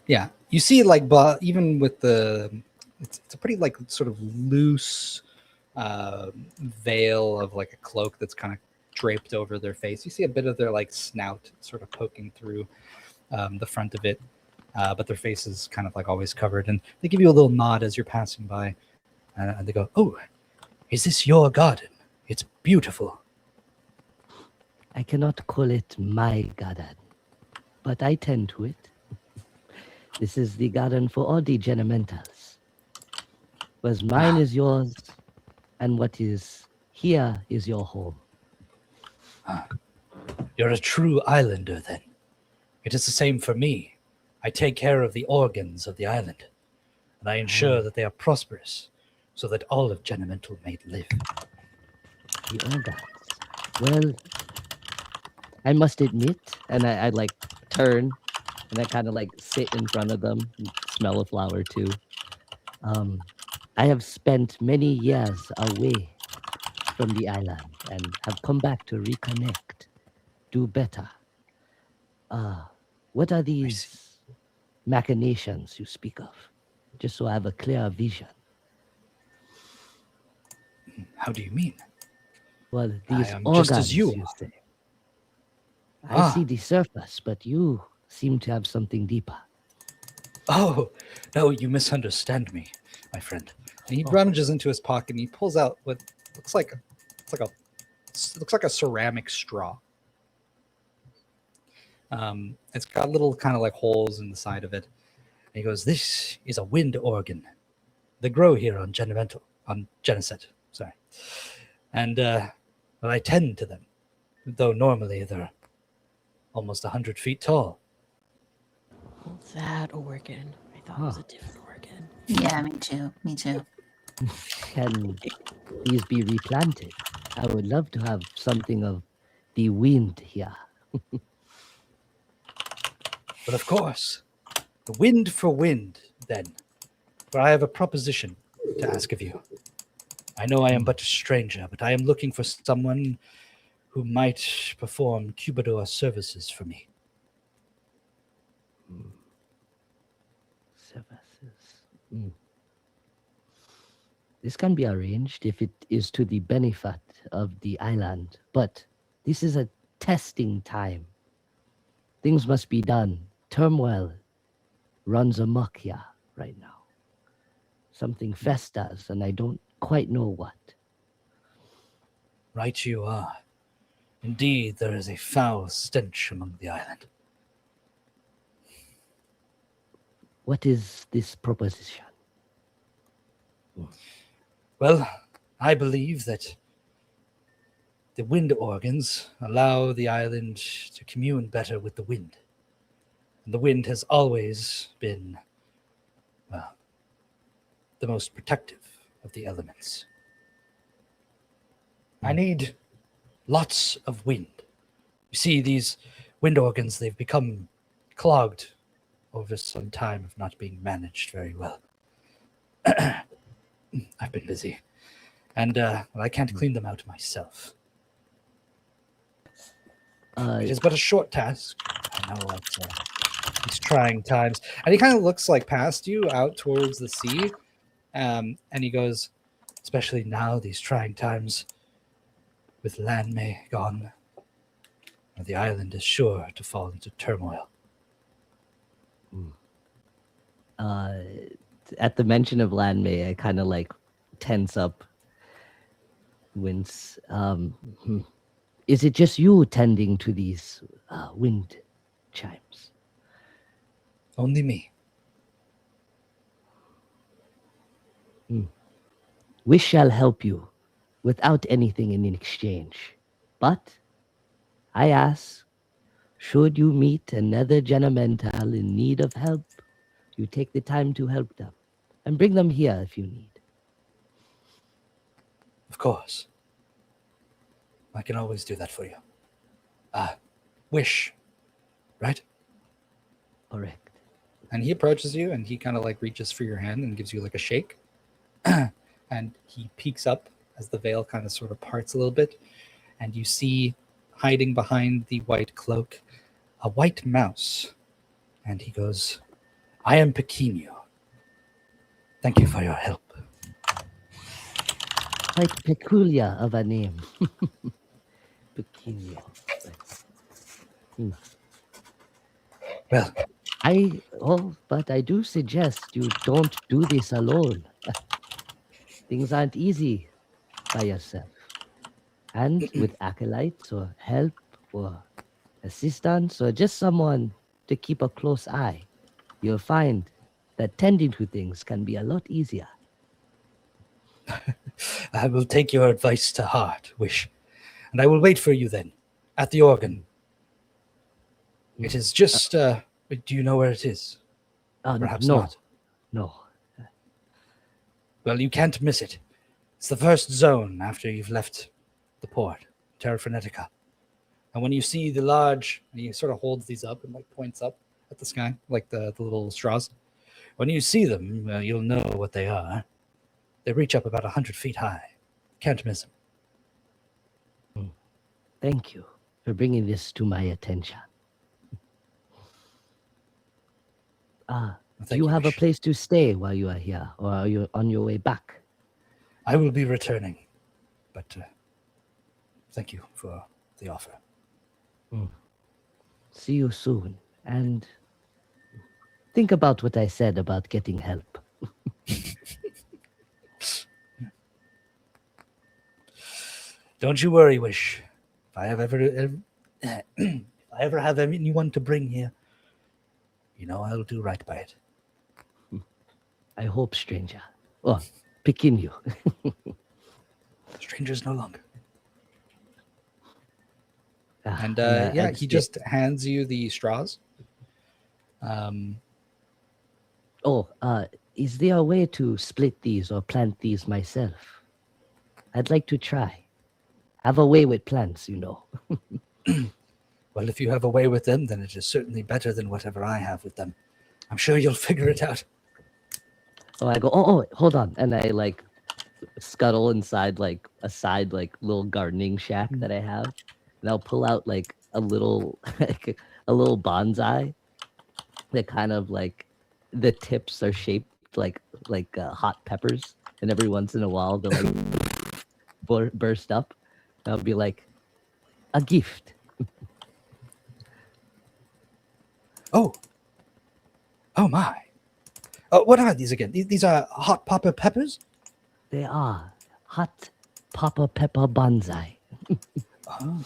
Yeah, you see, like, but even with it's a pretty like sort of loose veil of like a cloak that's kind of draped over their face. You see a bit of their like snout sort of poking through the front of it, but their face is kind of like always covered. And they give you a little nod as you're passing by, and they go, "Oh, is this your garden? It's beautiful." I cannot call it my garden, but I tend to it. This is the garden for all the Genementals. Whereas mine is yours, and what is here is your home. You're a true islander, then. It is the same for me. I take care of the organs of the island, and I ensure that they are prosperous, so that all of Genemental may live. The organs. Well, I must admit, and I like turn, and I kind of like sit in front of them, and smell a flower too. I have spent many years away from the island and have come back to reconnect, do better. What are these machinations you speak of? Just so I have a clear vision. How do you mean? Well, I these am organs, just as you are. say. I see the surface, but you seem to have something deeper. Oh, no, you misunderstand me, my friend. And he rummages into his pocket and he pulls out what looks like a ceramic straw. It's got little kind of like holes in the side of it. And he goes, "This is a wind organ. They grow here on Geneset, sorry. And I tend to them, though normally they're almost 100 feet tall." Oh, that organ. I thought it was a different organ. Yeah, me too. Can these be replanted? I would love to have something of the wind here. But of course, the wind for wind, then. For I have a proposition to ask of you. I know I am but a stranger, but I am looking for someone who might perform Cubador services for me. Services. This can be arranged if it is to the benefit of the island, but this is a testing time. Things must be done. Turmoil runs amok here right now. something festers, and I don't quite know what. Right you are. Indeed, there is a foul stench among the island. What is this proposition? Well, I believe that the wind organs allow the island to commune better with the wind. And the wind has always been, well, the most protective of the elements. I need lots of wind. You see, these wind organs, they've become clogged over some time of not being managed very well. I've been busy. And well, I can't clean them out myself. It is but a short task. I know it's these trying times. And he kind of looks like past you out towards the sea. And he goes, especially now, these trying times with Landmay gone, the island is sure to fall into turmoil. At the mention of Landmay, I kind of like tense up, wince. Is it just you tending to these wind chimes? Only me. We shall help you without anything in exchange. But I ask, should you meet another Genemental in need of help, you take the time to help them and bring them here if you need. Of course. I can always do that for you. Wish, right? Correct. And he approaches you and he kind of like reaches for your hand and gives you like a shake. And he peeks up as the veil kind of sort of parts a little bit. And you see hiding behind the white cloak a white mouse. And he goes, I am Pequeno. Thank you for your help. Quite peculiar of a name. Pequeno. Well, but I do suggest you don't do this alone. Things aren't easy by yourself. And with acolytes or help or assistance or just someone to keep a close eye, you'll find that tending to things can be a lot easier. I will take your advice to heart, Wish. And I will wait for you then, at the organ. It is just, do you know where it is? Perhaps no. not. No. Well, you can't miss it. It's the first zone after you've left the port, Terra Frenetica. And when you see the large, and he sort of holds these up and like points up at the sky, like the little straws. When you see them, you'll know what they are. They reach up about 100 feet high. Can't miss them. Thank you for bringing this to my attention. Do you have a place to stay while you are here, or are you on your way back? I will be returning, but thank you for the offer. See you soon, and think about what I said about getting help. Don't you worry, Wish. If I ever have anyone to bring here, you know I'll do right by it. I hope, stranger. Oh, picking you. Strangers no longer. And yeah, he just hands you the straws. Is there a way to split these or plant these myself? I'd like to try. Have a way with plants, you know. Well, if you have a way with them, then it is certainly better than whatever I have with them. I'm sure you'll figure it out. So I go, hold on. And I like scuttle inside like a side like little gardening shack that I have. And I'll pull out like a little like a little bonsai that kind of like the tips are shaped like hot peppers. And every once in a while they'll like burst up. And I'll be like, a gift. Oh my. What are these again? These are hot pepper peppers? They are hot papa pepper bonsai. Oh.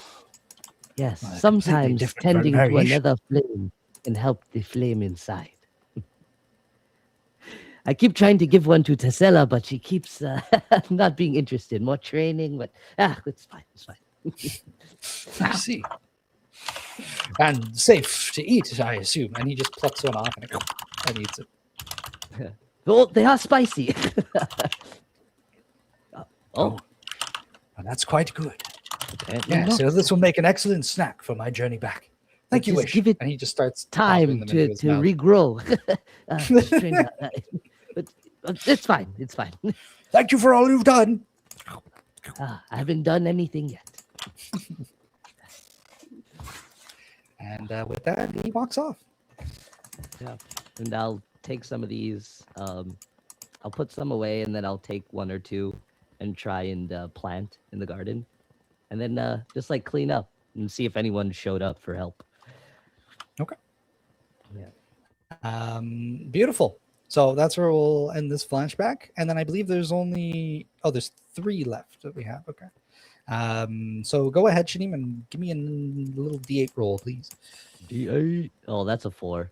Yes, Well, they're completely sometimes different tending to variation. another flame can help the flame inside. I keep trying to give one to Tesela, but she keeps not being interested. More training, but it's fine. It's fine. I see. And safe to eat, I assume. And he just plucks one off and eats it. Well, they are spicy. Well, that's quite good. Apparently Yeah, not. so this will make an excellent snack for my journey back. Thank you, Just Wish. give it and he just starts time popping them into to his mouth. regrow. Stranger, but it's fine. It's fine. Thank you for all you've done. I haven't done anything yet. And with that, he walks off. Yeah, and I'll take some of these. I'll put some away, and then I'll take one or two and try and plant in the garden, and then just like clean up and see if anyone showed up for help. Okay. Yeah. Beautiful. So that's where we'll end this flashback. And then I believe there's there's 3 left that we have. Okay. So go ahead, Shaneem, and give me a little D8 roll, please. D8. Oh, that's a 4.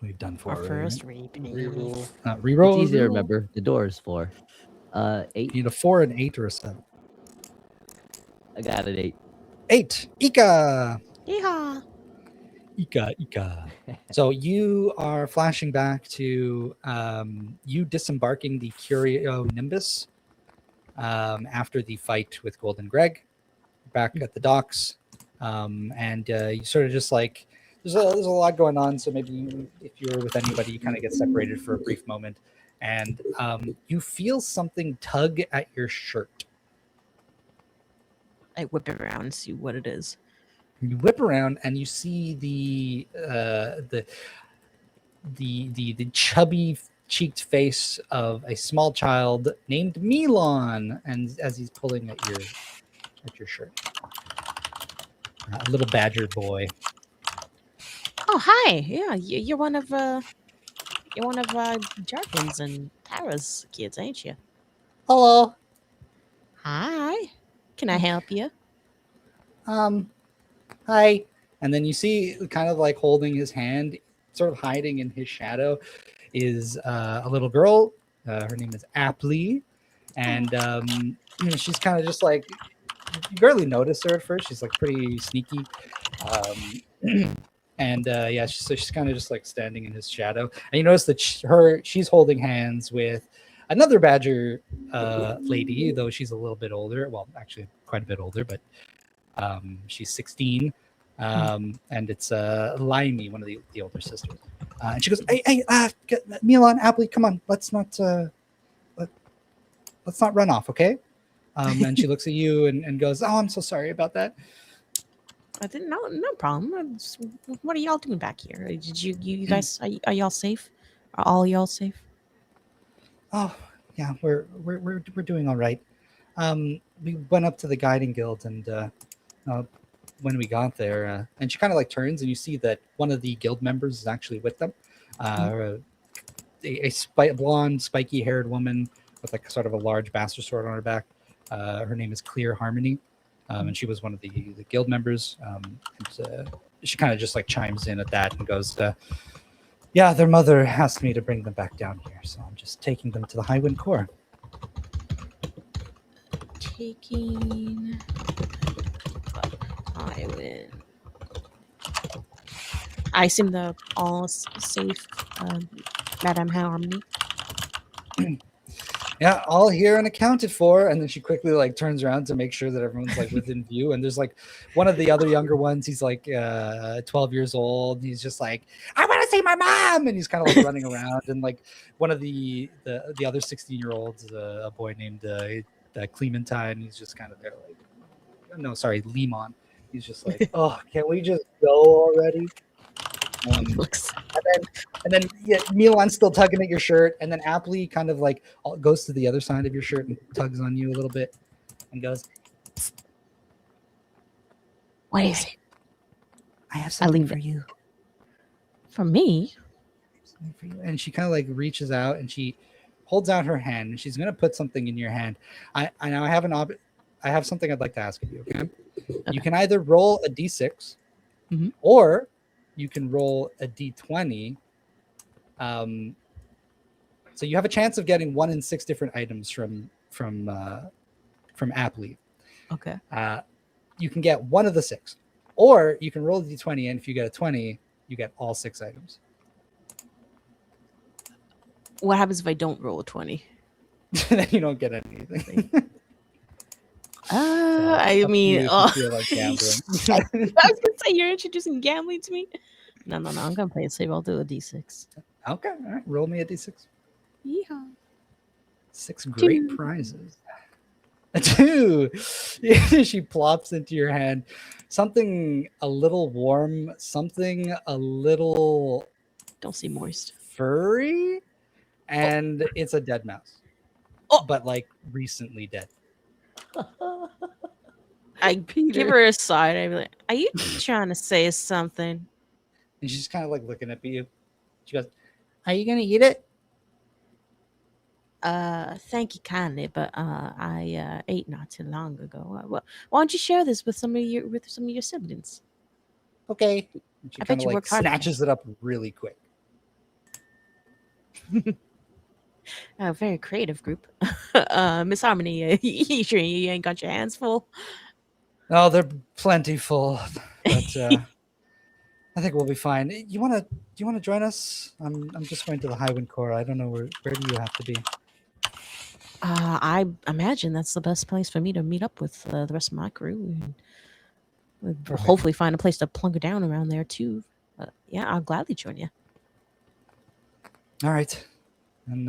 We've done 4 Our already, first right? Reroll. Reroll. It's easy to reroll? remember. The door is 4. 8. You need a 4, an 8, or a 7. I got an 8. 8. Ika. Yeehaw. Ika. So you are flashing back to you disembarking the Curio Nimbus after the fight with Golden Greg back at the docks. And you sort of just like, there's a lot going on. So maybe if you're with anybody, you kind of get separated for a brief moment. And you feel something tug at your shirt. I whip it around and see what it is. You whip around and you see the chubby cheeked face of a small child named Milan, and as he's pulling at your shirt, a little badger boy. Oh, hi. Yeah, you're one of Jarvin's and Tara's kids, ain't you? Hello. Hi. Can I help you? Hi. And then you see, kind of like holding his hand, sort of hiding in his shadow, is a little girl. Her name is Aptly, and she's kind of just like, you barely notice her at first. She's like pretty sneaky, and she's kind of just like standing in his shadow. And you notice that she's holding hands with another badger lady, though she's a little bit older. Well, actually, quite a bit older, but she's 16. And it's Limey, one of the older sisters. And she goes, "Hey, Milan, Appley, come on, let's not run off, okay?" And she looks at you and goes, "Oh, I'm so sorry about that." I didn't know. No problem. What are y'all doing back here? Did you guys are y'all safe? Are all y'all safe? Oh, yeah, we're doing all right. We went up to the guiding guild, and when we got there, and she kind of like turns, and you see that one of the guild members is actually with them. A blonde, spiky-haired woman with like sort of a large bastard sword on her back. Her name is Clear Harmony, and she was one of the guild members. And she kind of just like chimes in at that and goes, "Yeah, their mother asked me to bring them back down here, so I'm just taking them to the Highwind Core." Taking Highwind. I assume they're all safe, Madame Harmony. Yeah, all here and accounted for. And then she quickly like turns around to make sure that everyone's like within view. And there's like one of the other younger ones. He's like 12 years old. He's just like, "I want to see my mom," and he's kind of like running around. And like one of the other 16-year-olds is a boy named Clementine. He's just kind of there like, no, sorry, Limon. He's just like, "Oh, can't we just go already?" And then Milan's still tugging at your shirt, and then Appley kind of like goes to the other side of your shirt and tugs on you a little bit, and goes, What is it? "I have something for you." For me? And she kind of like reaches out and she holds out her hand and she's going to put something in your hand. I now have I have something I'd like to ask of you. Okay. You can either roll a d6 or you can roll a d20. So you have a chance of getting 1 in 6 different items from Aptly. Okay. You can get one of the 6, or you can roll a d20, and if you get a 20, you get all 6 items. What happens if I don't roll a 20? Then you don't get anything. I mean, if you feel like gambling. I was gonna say you're introducing gambling to me. No. I'm gonna play it safe. I'll do a d6. Okay, all right. Roll me a d6. Yeehaw. 6 great prizes. A 2. She plops into your hand something a little warm, something a little don't see moist, furry, and it's a dead mouse. But like recently dead. I give her a side. I'd be like, "Are you trying to say something?" And she's kind of like looking at you. She goes, "Are you gonna eat it?" Thank you kindly, but I ate not too long ago. Why don't you share this with some of your siblings? Okay. And she I kind bet of you like worked hard. snatches it up really quick. A very creative group. Miss Harmony, you sure you ain't got your hands full? Oh, they're plentiful, but I think we'll be fine. Do you want to join us? I'm just going to the Highwind Core. I don't know where do you have to be? I imagine that's the best place for me to meet up with the rest of my crew. We'll hopefully find a place to plunk it down around there too. Yeah, I'll gladly join you. All right, and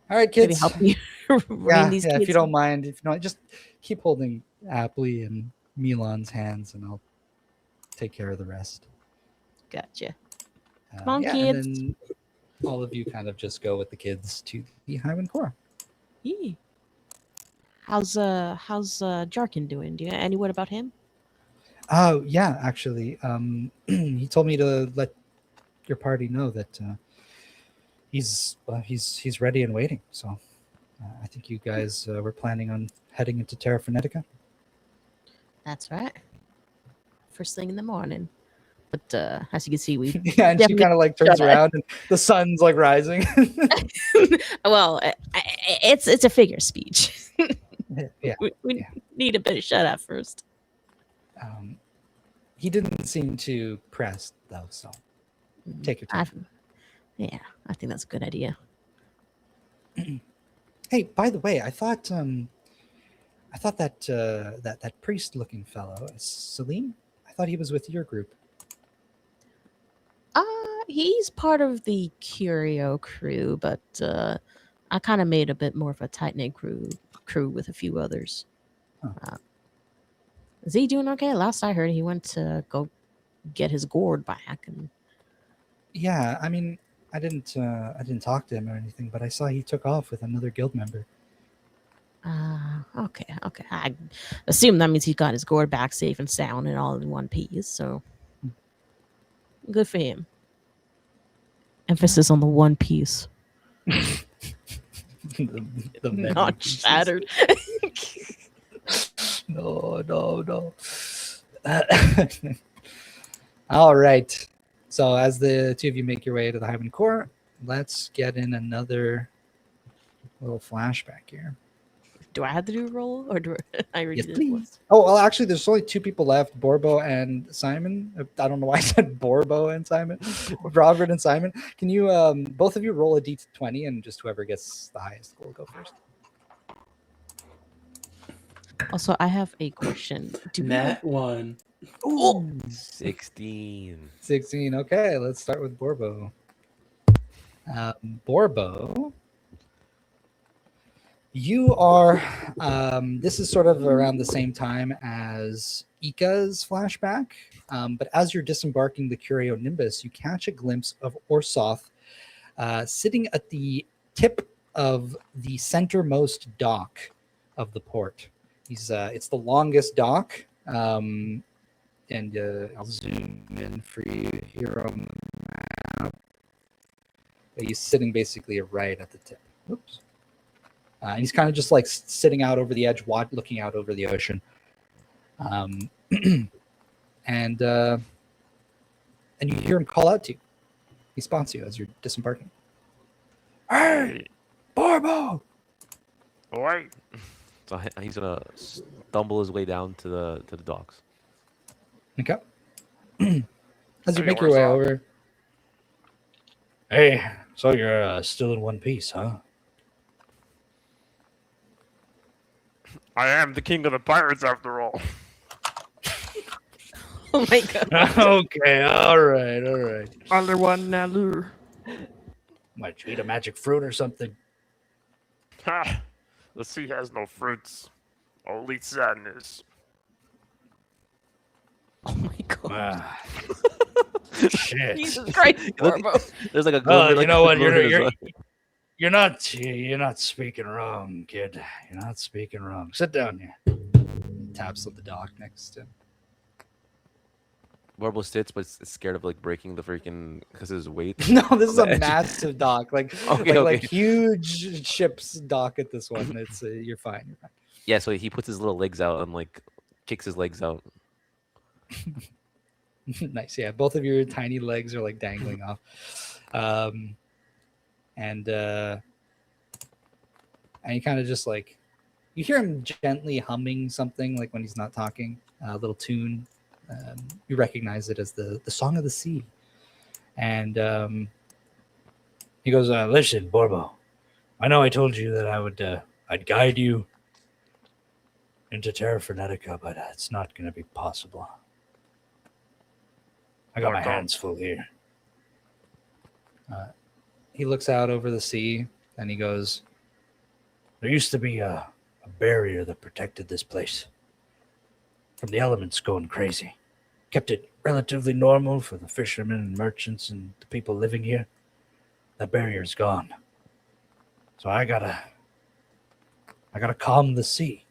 all right, kids. Maybe help you rein these kids if you don't mind, if not, just keep holding Aptly and Milan's hands, and I'll take care of the rest. Gotcha. Come on, kids. And then all of you kind of just go with the kids to the Highwind Core. Yeah. How's Jarkin doing? Do you any word about him? Oh yeah, actually, he told me to let your party know that he's ready and waiting. So I think you guys were planning on heading into Terra Frenetica. That's right. First thing in the morning. But as you can see, we yeah, and she kind of like turns around and the sun's like rising. Well, it's a figure speech. Yeah, we need a bit of shut up first. He didn't seem too pressed though, so take your time. I think that's a good idea. Hey, by the way, I thought that priest-looking fellow, Salim, I thought he was with your group. He's part of the Curio crew, but I kind of made a bit more of a tight-knit crew with a few others. Huh. Is he doing okay? Last I heard, he went to go get his gourd back. And yeah, I mean, I didn't talk to him or anything, but I saw he took off with another guild member. Okay. I assume that means he got his gourd back safe and sound and all in one piece. So good for him. Emphasis on the one piece. the Not shattered. No. All right. So as the two of you make your way to the Highwind Core, let's get in another little flashback here. Do I have to do a roll, or do I already Yes, did please. once? Oh, well, actually, there's only 2 people left, Borbo and Simon. I don't know why I said Borbo and Simon. Robert and Simon. Can you, both of you, roll a d20, and just whoever gets the highest will go first. Also, I have a question. Nat 1. Oh! 16. 16. Okay, let's start with Borbo. Borbo, you are, this is sort of around the same time as Ika's flashback, but as you're disembarking the Curio Nimbus, you catch a glimpse of Orsoth sitting at the tip of the centermost dock of the port. It's the longest dock, and I'll zoom in for you here on the He's sitting basically right at the tip. Oops. And he's kind of just like sitting out over the edge, looking out over the ocean. And you hear him call out to you. He spots you as you're disembarking. Hey, Barbo! Wait. So he's gonna stumble his way down to the docks. Okay. As you Hey, make your way what's up? over. Hey, so you're still in one piece, huh? I am the king of the pirates after all. Oh my god. Okay, all right. Under one allure. Might you eat a magic fruit or something? Ha! The sea has no fruits, only sadness. Oh my god. Shit. Jesus Christ, Barbo. There's like a Well, glimmer, you know what? glimmer in his eye. You're not speaking wrong, kid. You're not speaking wrong. Sit down here. Taps on the dock next to him. Warble sits, but is scared of like breaking the freaking because of his weight. No, this is The a edge. massive dock, like Okay, like okay. huge ship's dock at this one. It's you're fine. You're fine. Yeah, so he puts his little legs out and like kicks his legs out. Nice. Yeah, both of your tiny legs are like dangling off. And you kind of just like you hear him gently humming something like when he's not talking, a little tune. You recognize it as the Song of the Sea. And he goes, listen, Borbo, I know I told you that I'd guide you into Terra Frenetica, but it's not going to be possible. I got my hands full here. He looks out over the sea and he goes, there used to be a barrier that protected this place from the elements going crazy. Kept it relatively normal for the fishermen and merchants and the people living here. That barrier's gone. So I gotta calm the sea.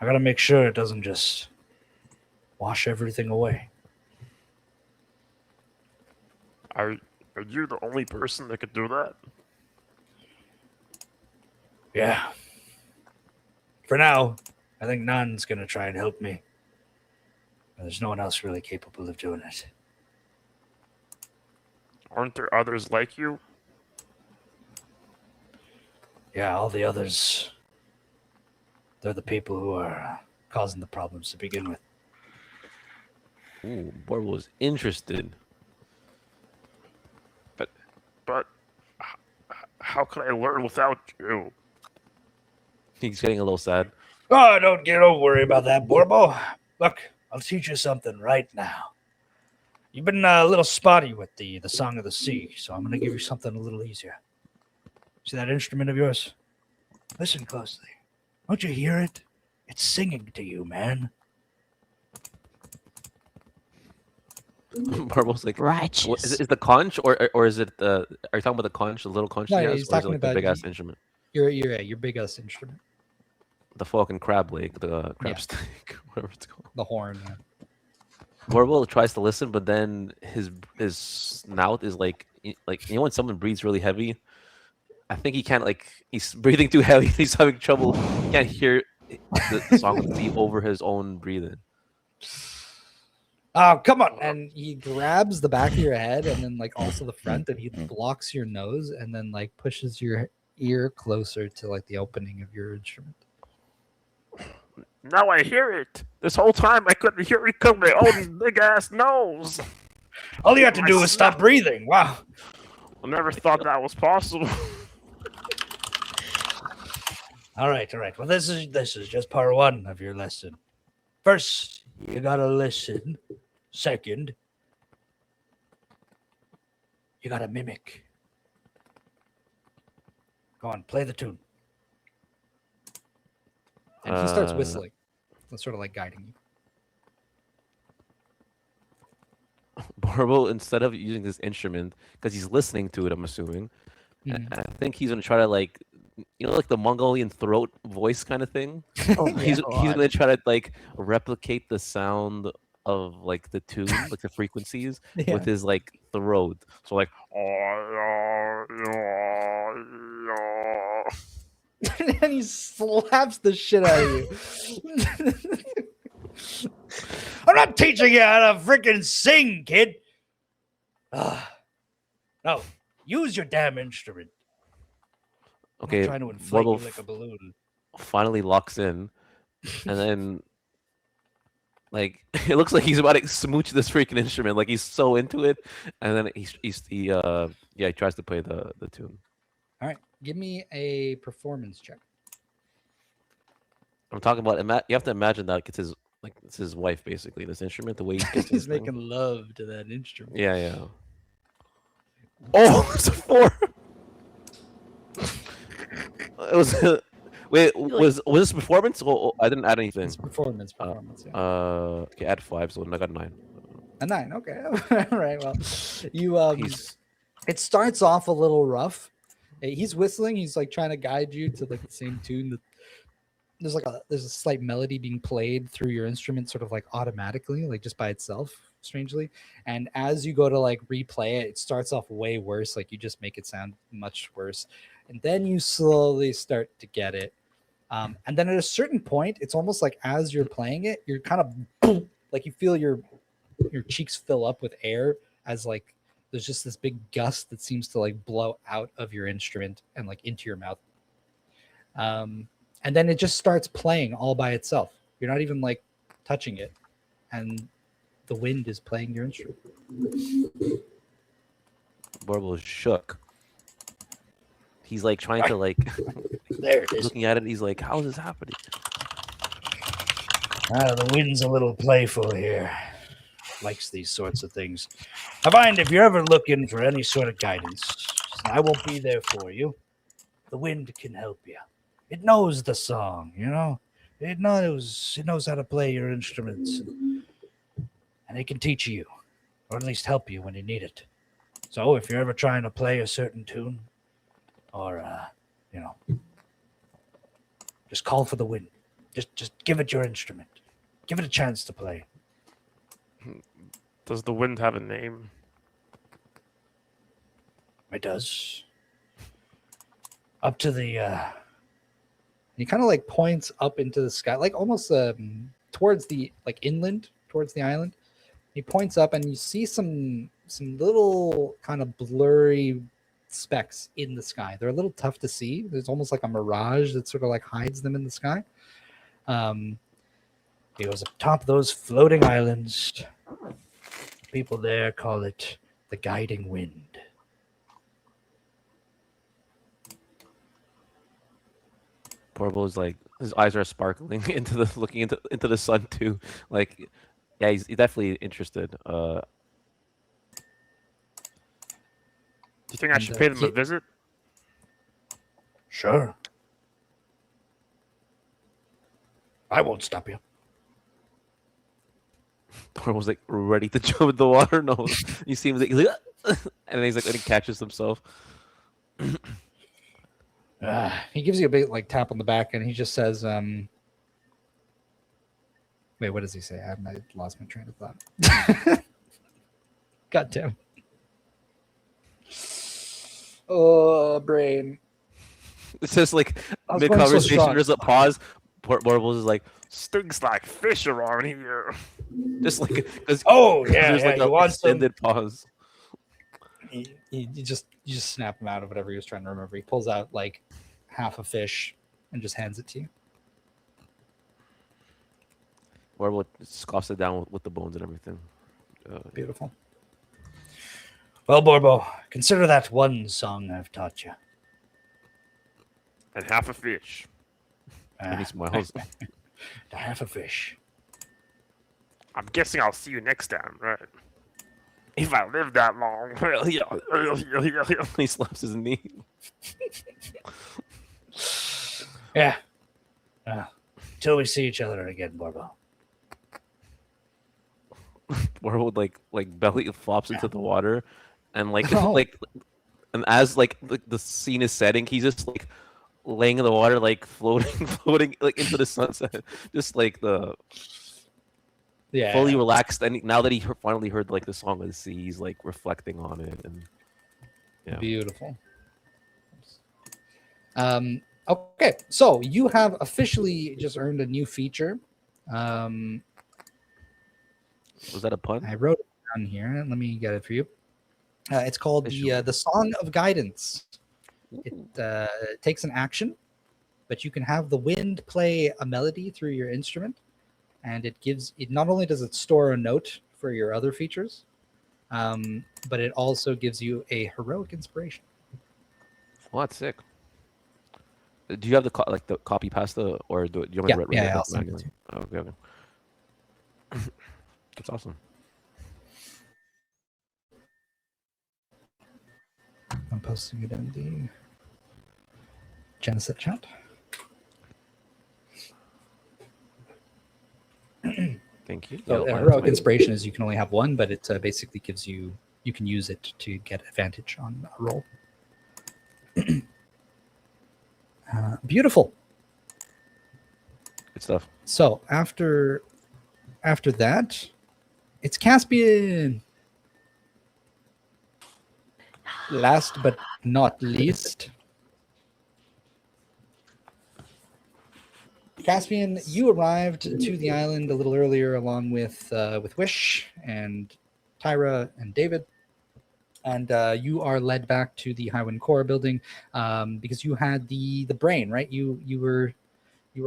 I gotta make sure it doesn't just wash everything away. Are you the only person that could do that? Yeah. For now, I think Nan's gonna try and help me. There's no one else really capable of doing it. Aren't there others like you? Yeah, all the others, they're the people who are causing the problems to begin with. Ooh, Warble was interested. But how can I learn without you? He's getting a little sad. Oh, don't worry about that, Borbo. Look, I'll teach you something right now. You've been a little spotty with the Song of the Sea, so I'm going to give you something a little easier. See that instrument of yours? Listen closely. Don't you hear it? It's singing to you, man. Warble's like, Righteous. what, is the conch or is it the? Are you talking about the conch, the little conch? No, he yeah, has, he's or is it talking like the about big ass instrument, your big ass instrument. the fucking crab leg, the crab Yeah. stick, whatever it's called. The horn, yeah. Warble tries to listen, but then his mouth is like when someone breathes really heavy. I think he can't he's breathing too heavy. He's having trouble. He can't hear the song of the sea over his own breathing. Oh, come on. And he grabs the back of your head and then also the front, and he blocks your nose and then pushes your ear closer to the opening of your instrument. Now I hear it. This whole time I couldn't hear it come my own big ass nose. All you have to do is stop breathing. Wow. I never thought that was possible. All right. Well, this is just part one of your lesson. First, you gotta listen. Second, you gotta mimic. Go on, play the tune. And he starts whistling. That's sort of guiding you. Warble, instead of using this instrument, because he's listening to it, I'm assuming, I think he's gonna try to the Mongolian throat voice kind of thing. He's gonna try to replicate the sound of the tune, the frequencies with his throat. So And he slaps the shit out of you. I'm not teaching you how to freaking sing, kid. No, use your damn instrument. Okay, I'm trying to inflate Warble you like a balloon. finally locks in, and then like it looks like he's about to smooch this freaking instrument. Like he's so into it, and then he tries to play the tune. All right, give me a performance check. I'm talking about you have to imagine that it's his wife basically. This instrument, the way he gets He's this thing. making love to that instrument. Yeah. Oh, it's a 4. It was. Wait, was this performance? Oh, I didn't add anything. It's performance. Yeah. Okay, add 5, so I got 9. A 9. Okay. All right. Well, you it starts off a little rough. He's whistling. He's like trying to guide you to like the same tune. That there's a slight melody being played through your instrument, sort of like automatically, like just by itself, strangely. And as you go to like replay it, it starts off way worse. Like you just make it sound much worse, and then you slowly start to get it. And then at a certain point, it's almost like as you're playing it, you're kind of like you feel your cheeks fill up with air as like there's just this big gust that seems to like blow out of your instrument and like into your mouth. And then it just starts playing all by itself. You're not even like touching it, and the wind is playing your instrument. Warble is shook. He's like trying to like there it is. Looking at it, he's like, "How is this happening?" The wind's a little playful here. Likes these sorts of things. I find if you're ever looking for any sort of guidance, I won't be there for you. The wind can help you. It knows the song, you know. It knows how to play your instruments, and it can teach you, or at least help you when you need it. So if you're ever trying to play a certain tune, or just call for the wind. Just give it your instrument. Give it a chance to play. Does the wind have a name? It does. Up to the he kind of like points up into the sky, like almost towards the like inland, towards the island. He points up and you see some little kind of blurry specks in the sky. They're a little tough to see. There's almost like a mirage that sort of like hides them in the sky. He goes up top of those floating islands. People there call it the guiding wind. Warble's like his eyes are sparkling looking into the sun too. Like, yeah, he's definitely interested. Do you think I should pay them a visit? Sure. I won't stop you. Warble's like ready to jump in the water. No, you see him like, and then he's like, and he catches himself. He gives you a big like tap on the back, and he just says, "Wait, what does he say? I lost my train of thought." God damn. Oh, brain. It's just like mid conversation. So there's a pause. Warbles is like, "Stings like fish around here." Just like, there's like a extended pause. You just snap him out of whatever he was trying to remember. He pulls out like half a fish and just hands it to you. Warble scoffs it down with the bones and everything. Beautiful. Well, Borbo, consider that one song I've taught you. And half a fish. And he smiles. Half a fish. I'm guessing I'll see you next time, right? If I live that long. He slaps his knee. Yeah. Till we see each other again, Borbo. Borbo like belly flops into the water, and and as like the scene is setting, he's just like laying in the water, like floating like into the sunset, just like fully relaxed. And now that he finally heard like the song of the sea, he's like reflecting on it, and Yeah. Beautiful. Okay, so you have officially just earned a new feature. Was that a pun? I wrote it down here. Let me get it for you. It's called the Song of Guidance. It takes an action, but you can have the wind play a melody through your instrument, and it not only does it store a note for your other features, but it also gives you a heroic inspiration. Well, that's sick. Do you have the the copy pasta, or do you want me to write it I'll send it to you. Oh, okay. That's awesome. I'm posting it in the Geneset chat. Thank you. So heroic inspiration is you can only have one, but it basically gives you can use it to get advantage on a roll. Beautiful. Good stuff. So after that, it's Caspian. Last but not least, Caspian, you arrived to the island a little earlier, along with Wish and Tyra and David, and you are led back to the Highwind Core building because you had the brain, right? You were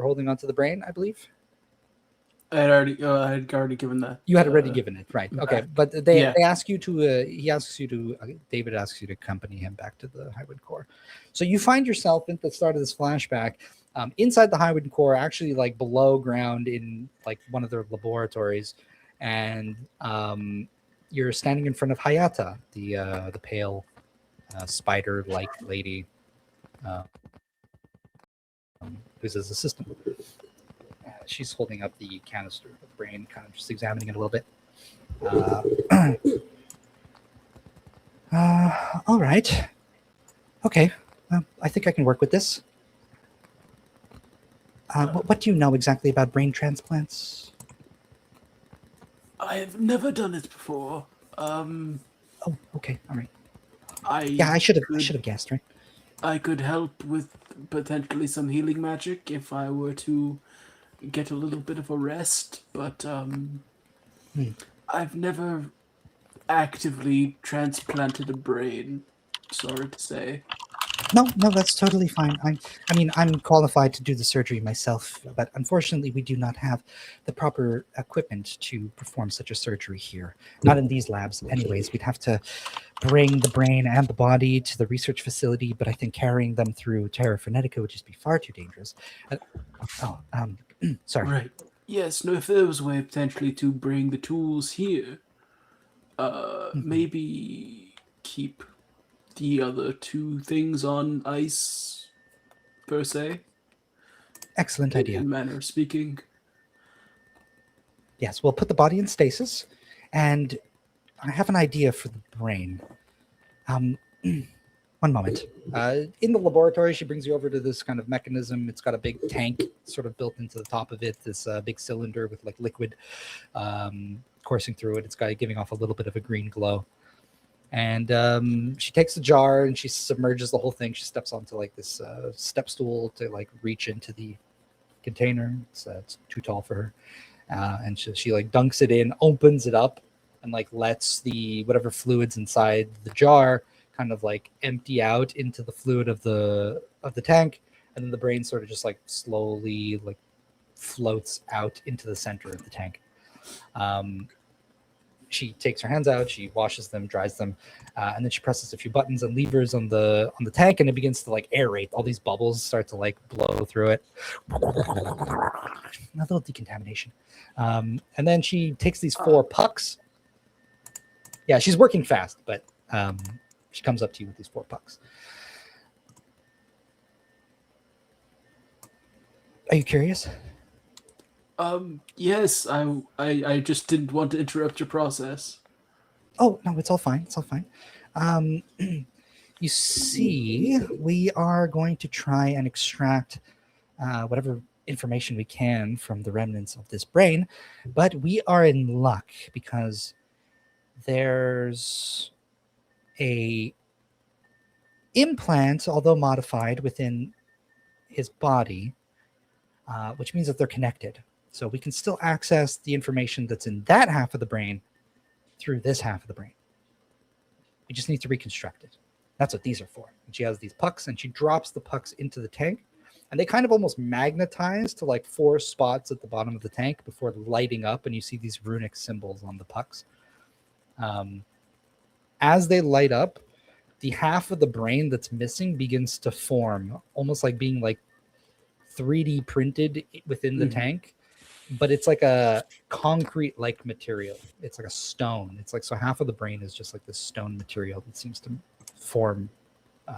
holding on to the brain, I believe. I had already given that. You had already given it, right? Okay, but they ask you to. David asks you to accompany him back to the Highwind Core. So you find yourself at the start of this flashback inside the Highwind Core, actually like below ground in like one of their laboratories, and you're standing in front of Hayata, the pale spider-like lady, who's his assistant. She's holding up the canister of the brain, kind of just examining it a little bit. All right. Okay. I think I can work with this. What do you know exactly about brain transplants? I have never done it before. Oh, okay. All right. I I should have guessed, right? I could help with potentially some healing magic if I were to get a little bit of a rest, but I've never actively transplanted a brain. Sorry to say. No, that's totally fine. I mean, I'm qualified to do the surgery myself, but unfortunately, we do not have the proper equipment to perform such a surgery here. Not in these labs, anyways. We'd have to bring the brain and the body to the research facility, but I think carrying them through Terra Frenetica would just be far too dangerous. Sorry. Right. Yes. No. If there was a way potentially to bring the tools here, maybe keep the other two things on ice, per se. Excellent idea. In manner of speaking. Yes, we'll put the body in stasis, and I have an idea for the brain. One moment. In the laboratory, she brings you over to this kind of mechanism. It's got a big tank sort of built into the top of it, this big cylinder with like liquid coursing through it. It's giving off a little bit of a green glow. And she takes the jar and she submerges the whole thing. She steps onto like this step stool to like reach into the container. It's too tall for her. And she like dunks it in, opens it up, and like lets the whatever fluids inside the jar kind of like empty out into the fluid of the tank, and then the brain sort of just like slowly like floats out into the center of the tank. She takes her hands out, she washes them, dries them, and then she presses a few buttons and levers on the tank, and it begins to like aerate. All these bubbles start to like blow through it. A little decontamination. And then she takes these 4 pucks. Yeah, she's working fast, but she comes up to you with these 4 pucks. Are you curious? Yes, I just didn't want to interrupt your process. Oh, no, it's all fine. It's all fine. You see, we are going to try and extract whatever information we can from the remnants of this brain, but we are in luck because there's a implant, although modified within his body, which means that they're connected. So we can still access the information that's in that half of the brain through this half of the brain. We just need to reconstruct it. That's what these are for. And she has these pucks, and she drops the pucks into the tank, and they kind of almost magnetize to like 4 spots at the bottom of the tank before lighting up, and you see these runic symbols on the pucks. As they light up, the half of the brain that's missing begins to form, almost like being like 3D printed within the tank, but it's like a concrete like material. It's like a stone. It's like, so half of the brain is just like this stone material that seems to form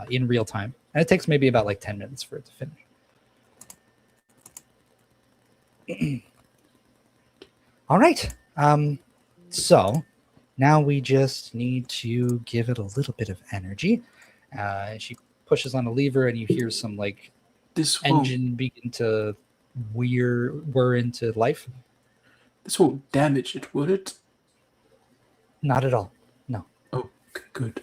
in real time. And it takes maybe about like 10 minutes for it to finish. All right. So now we just need to give it a little bit of energy. She pushes on a lever, and you hear some like engine begin to whir into life. This won't damage it, would it? Not at all. No. Oh, good.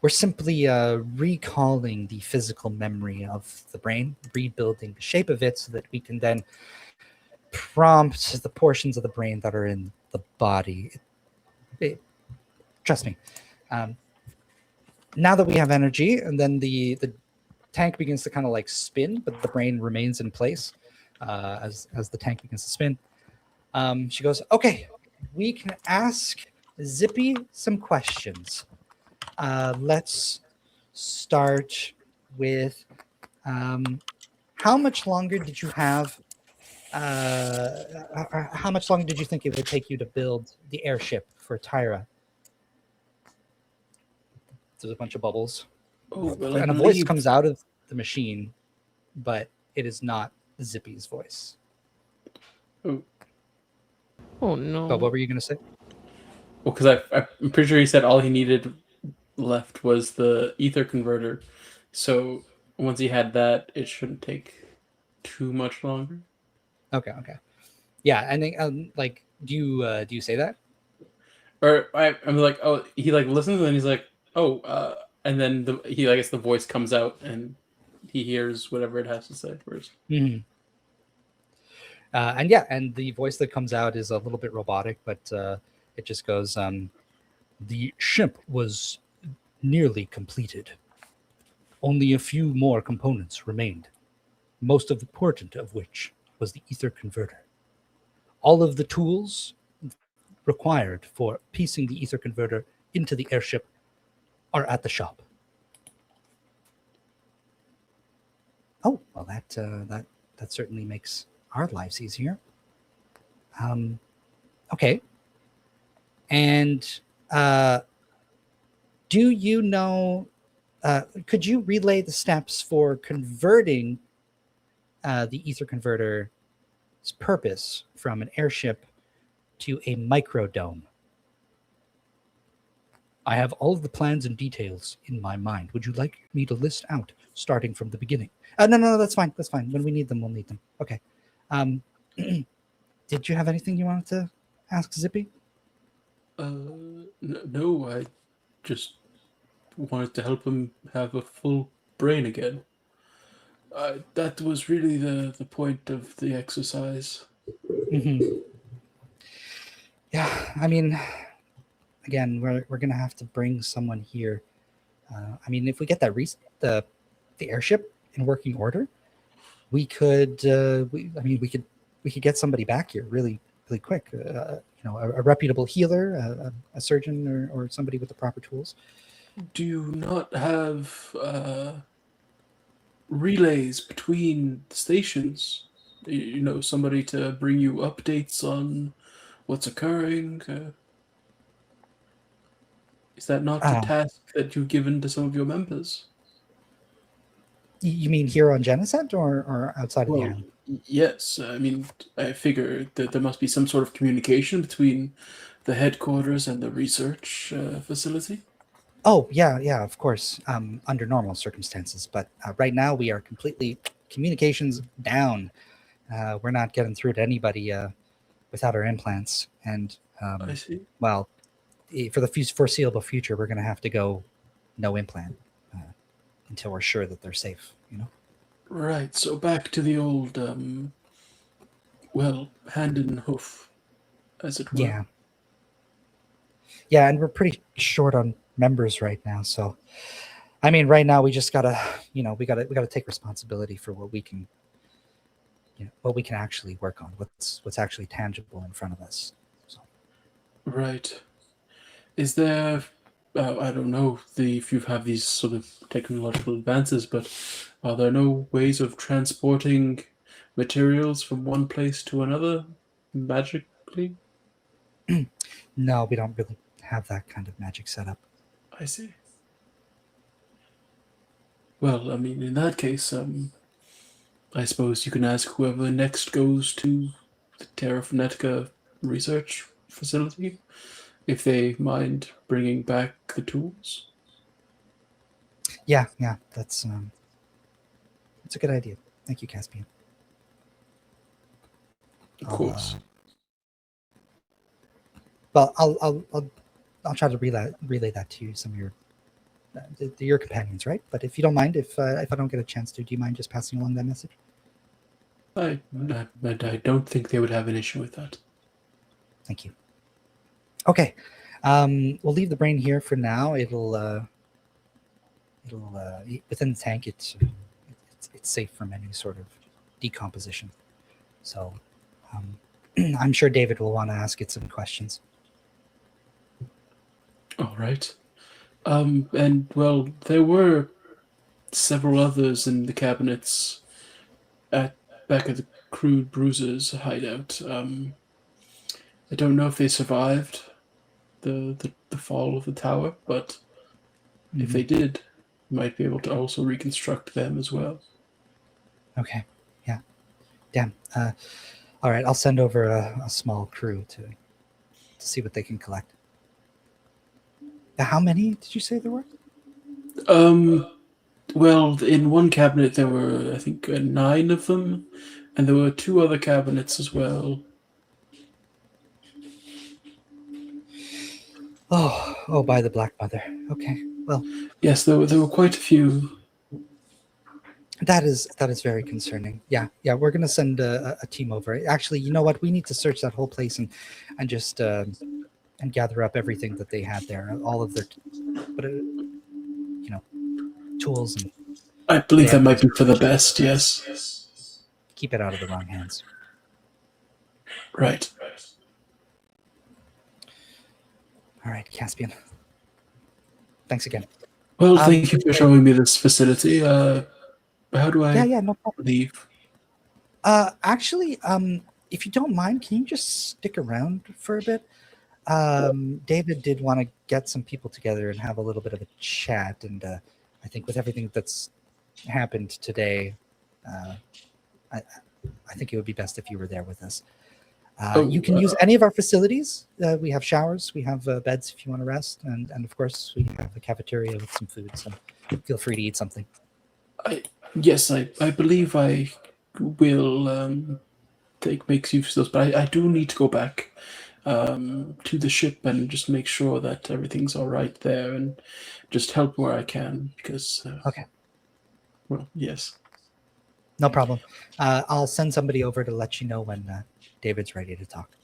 We're simply recalling the physical memory of the brain, rebuilding the shape of it so that we can then prompt the portions of the brain that are in the body. Trust me. Now that we have energy, and then the tank begins to kind of like spin, but the brain remains in place as the tank begins to spin. She goes, okay, we can ask Zippy some questions. Let's start with how much longer did you have? How much longer did you think it would take you to build the airship for Tyra? There's a bunch of bubbles. Oh, well, and a voice comes out of the machine, but it is not Zippy's voice. Oh no. But what were you going to say? Well, because I'm pretty sure he said all he needed left was the ether converter. So once he had that, it shouldn't take too much longer. Okay. Yeah, and then like, do you say that? Or I'm like, oh, he like listens, and then he's like, oh, and then I guess the voice comes out, and he hears whatever it has to say first. Mm-hmm. And the voice that comes out is a little bit robotic, but it just goes, the ship was nearly completed. Only a few more components remained, most important of which was the ether converter. All of the tools required for piecing the ether converter into the airship are at the shop. Oh, well, that certainly makes our lives easier. Okay. And do you know, could you relay the steps for converting the ether converter's purpose from an airship to a microdome? I have all of the plans and details in my mind. Would you like me to list out, starting from the beginning? No, that's fine. That's fine. When we need them, we'll need them. Okay. Did you have anything you wanted to ask Zippy? No, I just wanted to help him have a full brain again. That was really the point of the exercise. Mm-hmm. Yeah, I mean, again, we're gonna have to bring someone here. I mean, if we get that the airship in working order, we could we could get somebody back here really quick. A reputable healer, a surgeon, or somebody with the proper tools. Do you not have relays between stations? Somebody to bring you updates on what's occurring? Is that not the task that you've given to some of your members? You mean here on Geneset or outside of the island? Yes. I mean, I figure that there must be some sort of communication between the headquarters and the research facility. Oh, yeah, of course, under normal circumstances. But right now we are completely communications down. We're not getting through to anybody without our implants. And I see. Well, for the foreseeable future, we're going to have to go no implant until we're sure that they're safe. Right. So back to the old, hand and hoof, as it were. Yeah. Yeah, and we're pretty short on members right now. So, I mean, right now we just gotta, we gotta take responsibility for what we can, what we can actually work on. What's actually tangible in front of us. So. Right. Is there, I don't know if you have these sort of technological advances, but are there no ways of transporting materials from one place to another magically? No, we don't really have that kind of magic set up. I see. Well, I mean, in that case, I suppose you can ask whoever next goes to the Terrafornetica research facility if they mind bringing back the tools. Yeah, that's a good idea. Thank you, Caspian. Of course. Well, I'll try to relay that to some of your companions, right? But if you don't mind, if I don't get a chance to, do you mind just passing along that message? I don't think they would have an issue with that. Thank you. Okay, we'll leave the brain here for now. It'll within the tank. It's safe from any sort of decomposition. So I'm sure David will want to ask it some questions. All right. And well, there were several others in the cabinets back at the Crude Bruisers hideout. I don't know if they survived the fall of the tower, but if they did, you might be able to also reconstruct them as well. Okay. Yeah. Damn. All right. I'll send over a small crew to see what they can collect. How many did you say there were? Well, in one cabinet there were, I think, 9 of them, and there were 2 other cabinets as well. Oh, by the Black Mother. Okay. Well. Yes, there were quite a few. That is very concerning. Yeah. We're gonna send a team over. Actually, you know what? We need to search that whole place and just and gather up everything that they had there, all of their, tools. And I believe that might be for the best. Yes. Keep it out of the wrong hands. Right. All right, Caspian. Thanks again. Well, thank you for showing me this facility. How do I no problem. leave? Actually, if you don't mind, can you just stick around for a bit? David did want to get some people together and have a little bit of a chat, and I think with everything that's happened today, I think it would be best if you were there with us. You can use any of our facilities. We have showers, we have beds if you want to rest, and of course we have a cafeteria with some food, so feel free to eat something. Yes, I believe I will make use of those, but I do need to go back to the ship and just make sure that everything's all right there, and just help where I can, because okay. Well, yes. No problem. I'll send somebody over to let you know when David's ready to talk.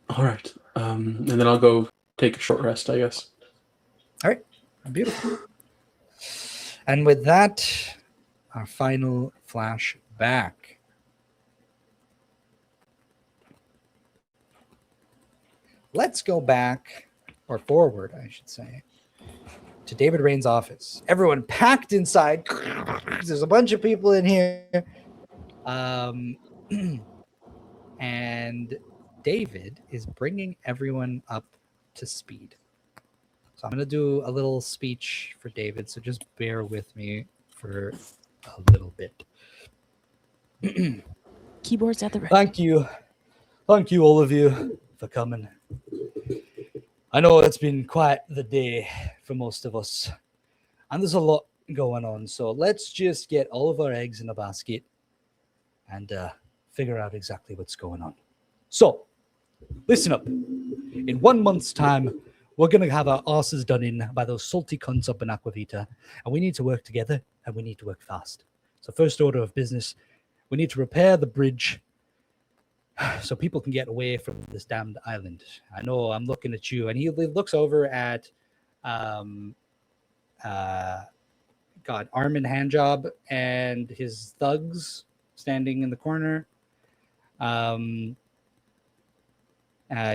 All right. And then I'll go take a short rest, I guess. All right. Beautiful. And with that, our final flashback. Let's go back, or forward, I should say, to David Rain's office. Everyone packed inside. There's a bunch of people in here. And David is bringing everyone up to speed. So I'm going to do a little speech for David, so just bear with me for a little bit. Keyboard's at the ready. Thank you. Thank you, all of you, for coming. I know it's been quite the day for most of us, and there's a lot going on, so let's just get all of our eggs in a basket and figure out exactly what's going on. So, listen up. In 1 month's time, we're going to have our asses done in by those salty cunts up in Aquavita, and we need to work together, and we need to work fast. So first order of business, we need to repair the bridge so people can get away from this damned island. I know I'm looking at you, and he looks over at Armin Handjob and his thugs standing in the corner. He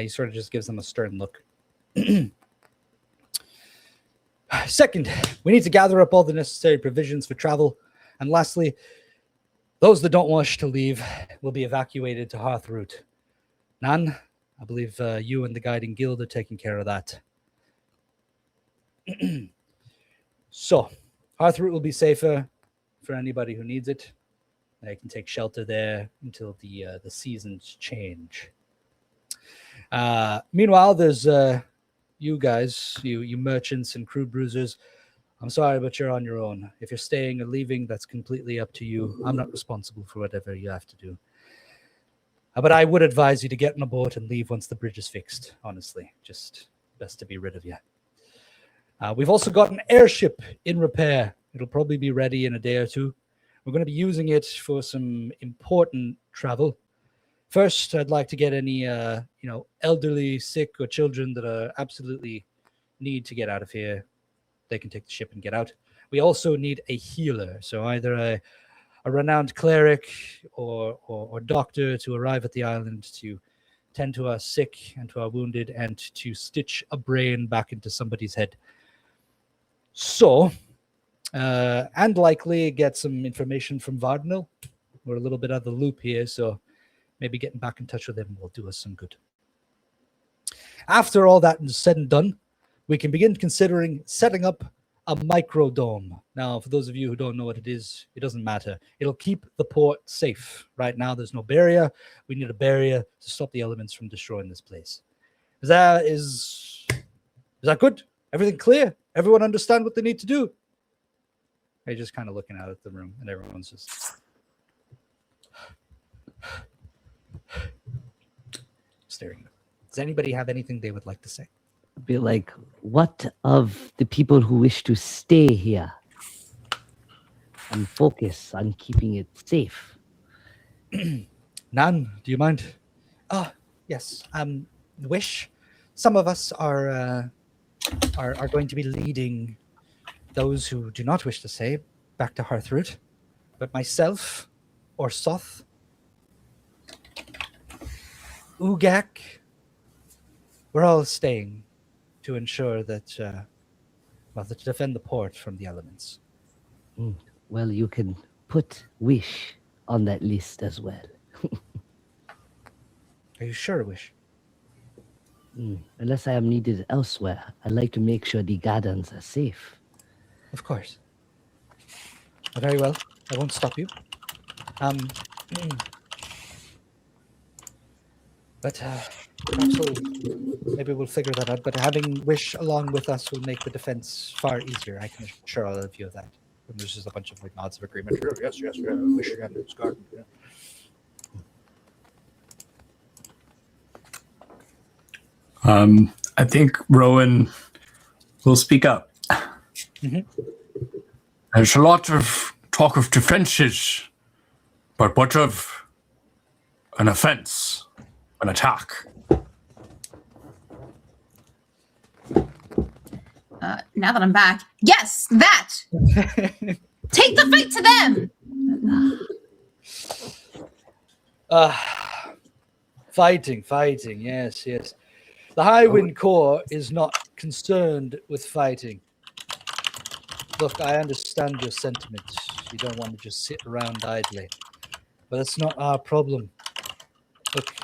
sort of just gives them a stern look. Second, we need to gather up all the necessary provisions for travel. And lastly, those that don't wish to leave will be evacuated to Hearthroot. Nan, I believe you and the guiding guild are taking care of that. So, Hearthroot will be safer for anybody who needs it. They can take shelter there until the seasons change. Meanwhile, there's you guys, you merchants and crude bruisers. I'm sorry, but you're on your own. If you're staying or leaving, that's completely up to you. I'm not responsible for whatever you have to do. But I would advise you to get on a boat and leave once the bridge is fixed, honestly. Just best to be rid of you. We've also got an airship in repair. It'll probably be ready in a day or two. We're going to be using it for some important travel. First, I'd like to get any, elderly, sick, or children that are absolutely need to get out of here. They can take the ship and get out. We also need a healer, so either a renowned cleric or doctor to arrive at the island to tend to our sick and to our wounded and to stitch a brain back into somebody's head. So, and likely get some information from Vardnil. We're a little bit out of the loop here, so maybe getting back in touch with him will do us some good. After all that is said and done, we can begin considering setting up a microdome. Now, for those of you who don't know what it is, it doesn't matter. It'll keep the port safe. Right now, there's no barrier. We need a barrier to stop the elements from destroying this place. Is that good? Everything clear? Everyone understand what they need to do? They're just kind of looking out at the room, and everyone's just staring. Does anybody have anything they would like to say? Be like, what of the people who wish to stay here and focus on keeping it safe? Nan, do you mind? Yes. Wish. Some of us are going to be leading those who do not wish to stay back to Hearthroot, but myself, or Soth, Ugak, we're all staying to ensure that, to defend the port from the elements. Well, you can put Wish on that list as well. Are you sure, Wish? Unless I am needed elsewhere, I'd like to make sure the gardens are safe. Of course. Very well. I won't stop you. But perhaps maybe we'll figure that out. But having Wish along with us will make the defense far easier. I can assure all of you of that. And there's just a bunch of nods of agreement. Yes, Wish again. It's garden. Yeah. I think Rowan will speak up. Mm-hmm. There's a lot of talk of defenses, but what of an offense, an attack? Now that I'm back, yes, that! Take the fight to them! Fighting, yes. The Highwind Corps is not concerned with fighting. Look, I understand your sentiment. You don't want to just sit around idly. But that's not our problem. Look,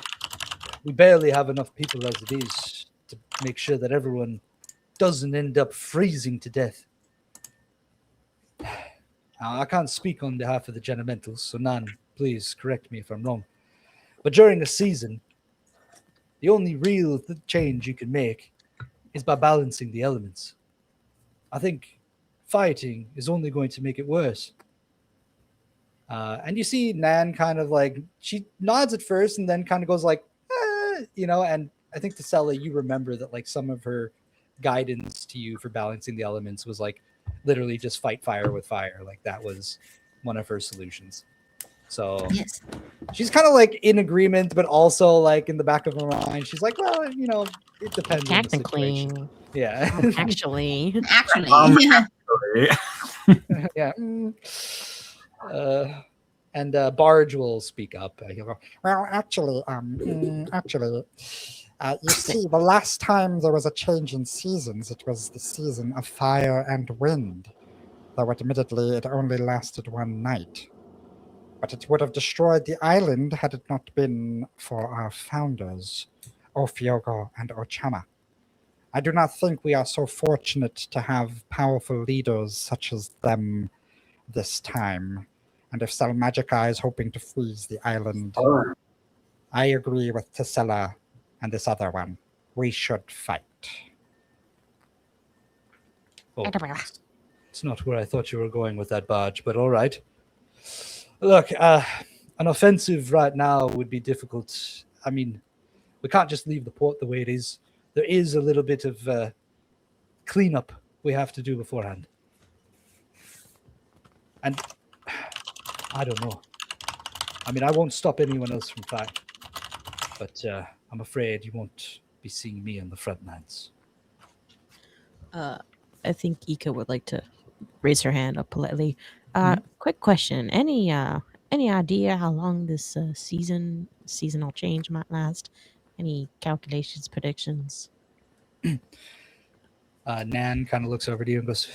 we barely have enough people as it is to make sure that everyone doesn't end up freezing to death. Now, I can't speak on behalf of the Genementals, so Nan, please correct me if I'm wrong. But during a season, the only real change you can make is by balancing the elements. I think fighting is only going to make it worse. And you see Nan kind of like, she nods at first and then kind of goes like, and I think Tesella, you remember that like some of her guidance to you for balancing the elements was like literally just fight fire with fire. Like that was one of her solutions. So Yes. she's kind of like in agreement, but also like in the back of her mind, she's like, well, it depends on the Technically, situation. Yeah. actually, Yeah. And Barge will speak up. He'll go, Well, actually, you see, the last time there was a change in seasons, it was the season of fire and wind. Though admittedly, it only lasted one night. But it would have destroyed the island had it not been for our founders, Ophiogo and Ochama. I do not think we are so fortunate to have powerful leaders such as them this time. And if Salmagica is hoping to freeze the island, I agree with Tessella and this other one. We should fight. oh, it's not where I thought you were going with that, Barge, but all right. Look, an offensive right now would be difficult. I mean, we can't just leave the port the way it is. There is a little bit of cleanup we have to do beforehand. And I don't know. I mean, I won't stop anyone else from fighting. But I'm afraid you won't be seeing me on the front lines. I think Ika would like to raise her hand up politely. Quick question: any idea how long this seasonal change might last? Any calculations, predictions? Nan kind of looks over to you and goes,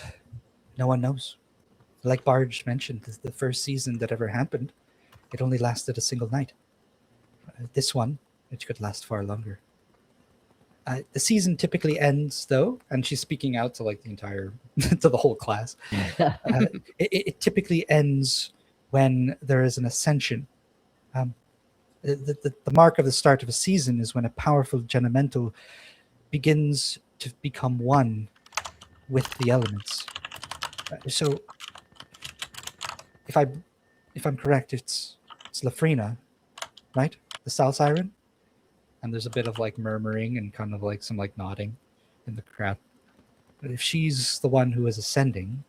"No one knows. Like Barge mentioned, this is the first season that ever happened. It only lasted a single night. This one, it could last far longer. The season typically ends, though," and she's speaking out to like the entire, to the whole class. It typically ends when there is an ascension. The mark of the start of a season is when a powerful Genemental begins to become one with the elements. So, if I'm correct, it's Lafrina, right? The South Siren? And there's a bit of like murmuring and kind of like some like nodding in the crowd. But if she's the one who is ascending,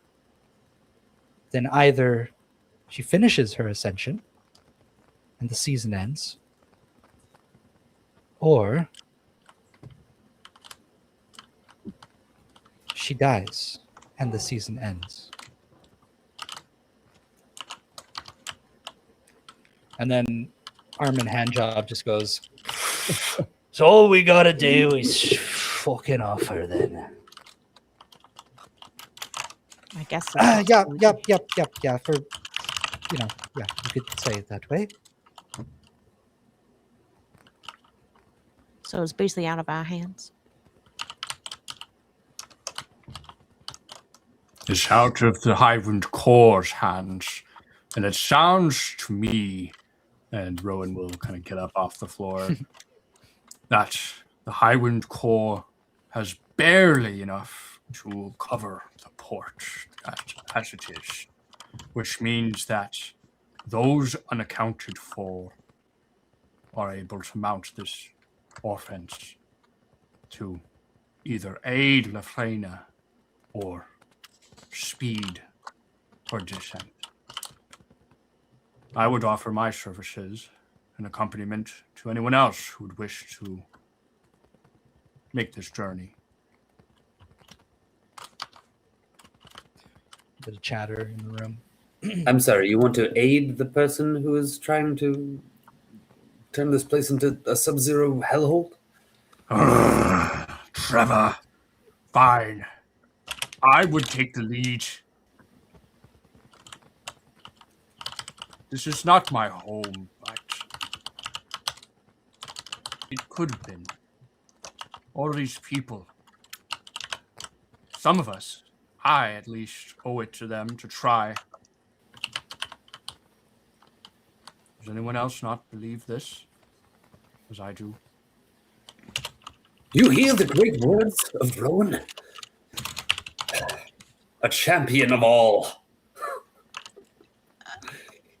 then either she finishes her ascension and the season ends, or she dies and the season ends. And then Armin Handjob just goes, "So all we gotta do is fucking offer then." I guess. Yeah. For, you could say it that way. So it's basically out of our hands. It's out of the Highwind Corps' hands, and it sounds to me, and Rowan will kind of get up off the floor, that the Highwind Corps has barely enough to cover the port as it is, which means that those unaccounted for are able to mount this offense to either aid Lafrena or speed her descent. I would offer my services an accompaniment to anyone else who would wish to make this journey. Bit of chatter in the room. I'm sorry, you want to aid the person who is trying to turn this place into a sub-zero hellhole? Trevor, fine. I would take the lead. This is not my home, but it could have been. All these people. Some of us, I at least, owe it to them to try. Does anyone else not believe this, as I do? You hear the great words of Rowan? A champion of all.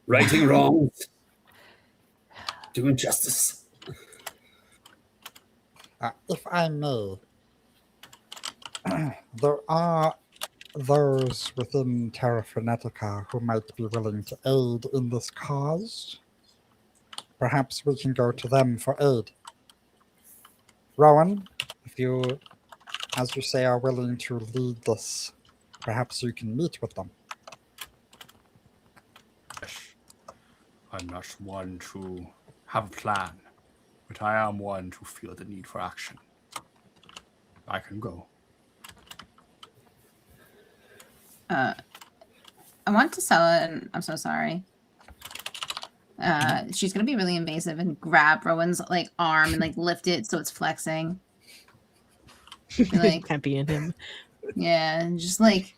Righting wrongs. Doing justice. If I may, There are those within Terra Frenetica who might be willing to aid in this cause. Perhaps we can go to them for aid. Rowan, if you, as you say, are willing to lead this, perhaps you can meet with them. I'm not one to have a plan, but I am one to feel the need for action. I can go. I want to sell it, and I'm so sorry. She's gonna be really invasive and grab Rowan's like arm and like lift it so it's flexing. Be like Happy him. Yeah, and just like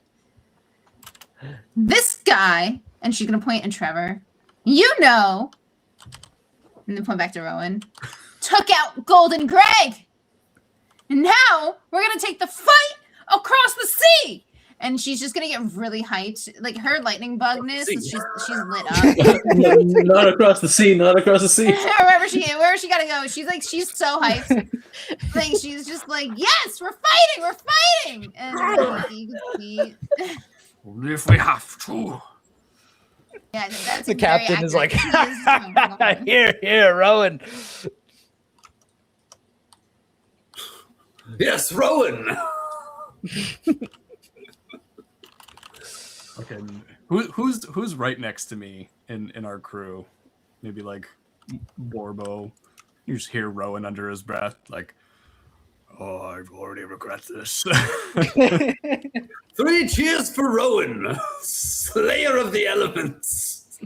this guy, and she's gonna point at Trevor. You know, and then point back to Rowan. Took out Golden Greg, and now we're gonna take the fight across the sea. And she's just gonna get really hyped, like her lightning bugness. She's lit up. Not across the sea. Not across the sea. wherever she gotta go. She's so hyped. Like she's just like, yes, we're fighting. And like, you can see. Only if we have to. Yeah, that's The captain is like, here, Rowan. Yes, Rowan. Okay, who's right next to me in our crew? Maybe like Borbo. You just hear Rowan under his breath, like, "Oh, I've already regret this." 3 cheers for Rowan, Slayer of the Elements.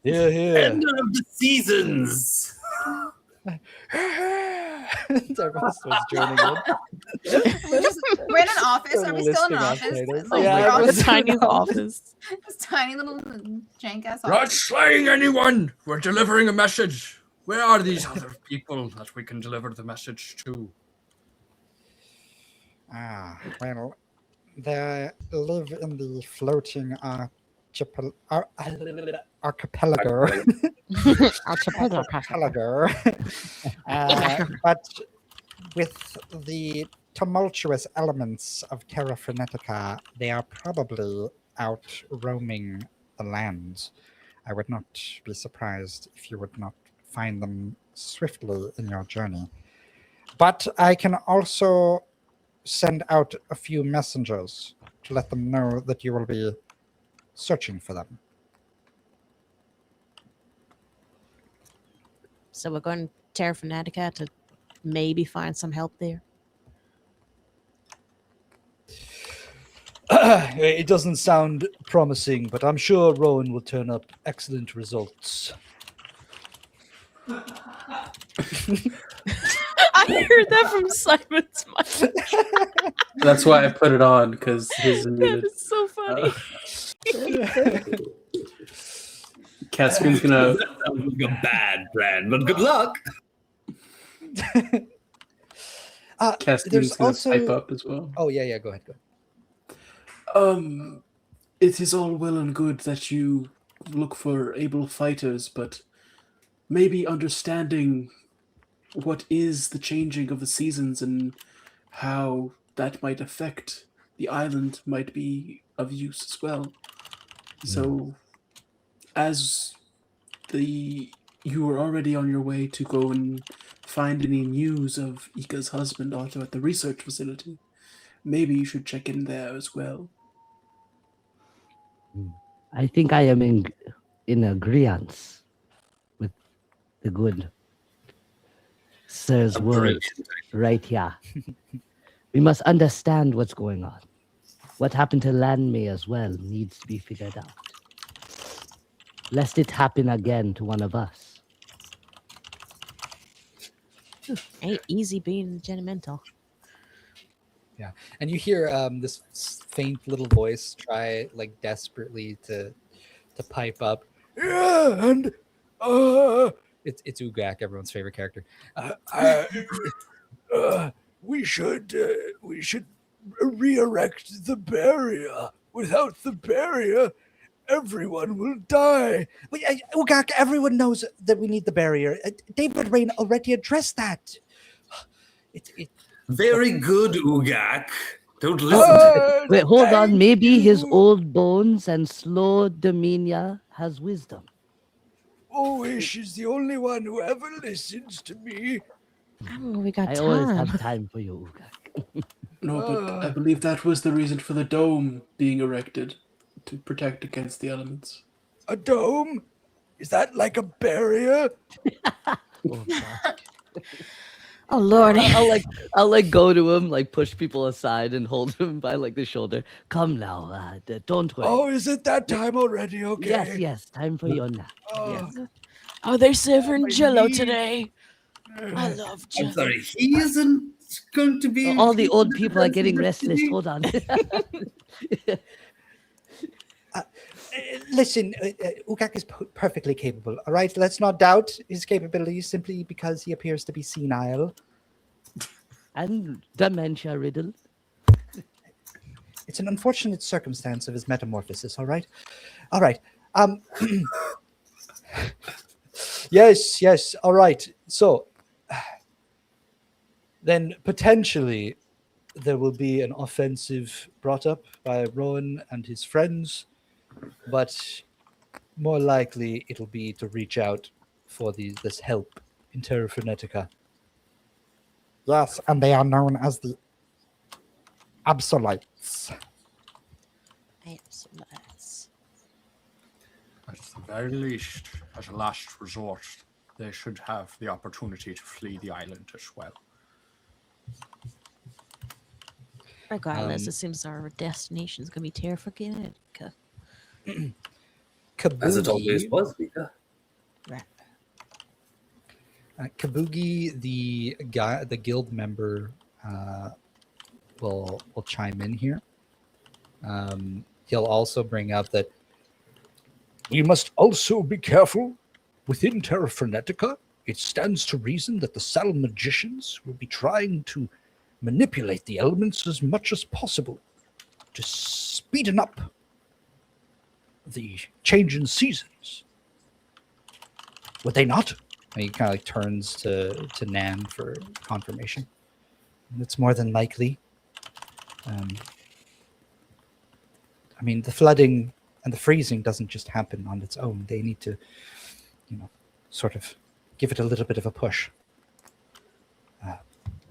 Yeah. Ender of the seasons. Everyone starts joining in. We're in an office. Are we still in an office? Like, Yeah, we're all The just tiny office. this tiny little jank ass We're not office. slaying anyone. We're delivering a message. Where are these other people that we can deliver the message to? Well, they live in the floating archipelago. But with the tumultuous elements of Terra Frenetica, they are probably out roaming the lands. I would not be surprised if you would not find them swiftly in your journey. But I can also send out a few messengers to let them know that you will be searching for them. So we're going to Terra Frenetica to maybe find some help there. It doesn't sound promising, but I'm sure Rowan will turn up excellent results. I heard that from Simon's mic. That's why I put it on, because his That muted. is so funny. Caspian's gonna. That sounds like a bad plan, but good luck. Caspian's gonna pipe up as well. Oh yeah, go ahead. It is all well and good that you look for able fighters, but maybe understanding what is the changing of the seasons and how that might affect the island might be of use as well. So, as you were already on your way to go and find any news of Ika's husband Otto at the research facility, maybe you should check in there as well. I think I am in agreement with the good sir's words right here. We must understand what's going on. What happened to Landme as well needs to be figured out, lest it happen again to one of us. Ain't easy being Genemental. Yeah, and you hear this faint little voice try like desperately to pipe up. Yeah, and it's Ugak, everyone's favorite character. We should re-erect the barrier. Without the barrier, everyone will die. Ugak, everyone knows that we need the barrier. David Rain already addressed that. Very good, Ugak. Don't listen to Wait, hold on. Maybe his old bones and slow demeanor has wisdom. Wish is the only one who ever listens to me. Oh, we got I time. always have time for you, Ugak. No, but I believe that was the reason for the dome being erected, to protect against the elements. A dome? Is that like a barrier? Oh, fuck. Oh Lord. I'll like go to him, like push people aside and hold him by like the shoulder. Come now, don't worry. Oh, is it that time already? Okay. Yes, time for your nap. Oh, Oh, they're serving my Jello knee. today. I love I'm Jello. sorry, he isn't going to be. All the old people are getting restless. Hold on. Listen, Ugak is perfectly capable. All right, let's not doubt his capabilities simply because he appears to be senile. And dementia riddled. It's an unfortunate circumstance of his metamorphosis. All right. Yes. All right. So then potentially there will be an offensive brought up by Rowan and his friends, but more likely it'll be to reach out for this help in Terra Frenetica. Yes, and they are known as the Absolites. At the very least, as a last resort, they should have the opportunity to flee the island as well. Regardless, it seems our destination is going to be Terra Frenetica. As it always was, Vika. Right. Kabugi, the guild member, will chime in here. He'll also bring up that we must also be careful. Within Terra Frenetica, it stands to reason that the Sal magicians will be trying to manipulate the elements as much as possible to speeden up the change in seasons. Would they not? And he kind of like turns to Nan for confirmation. It's more than likely. I mean, the flooding and the freezing doesn't just happen on its own. They need to, sort of give it a little bit of a push.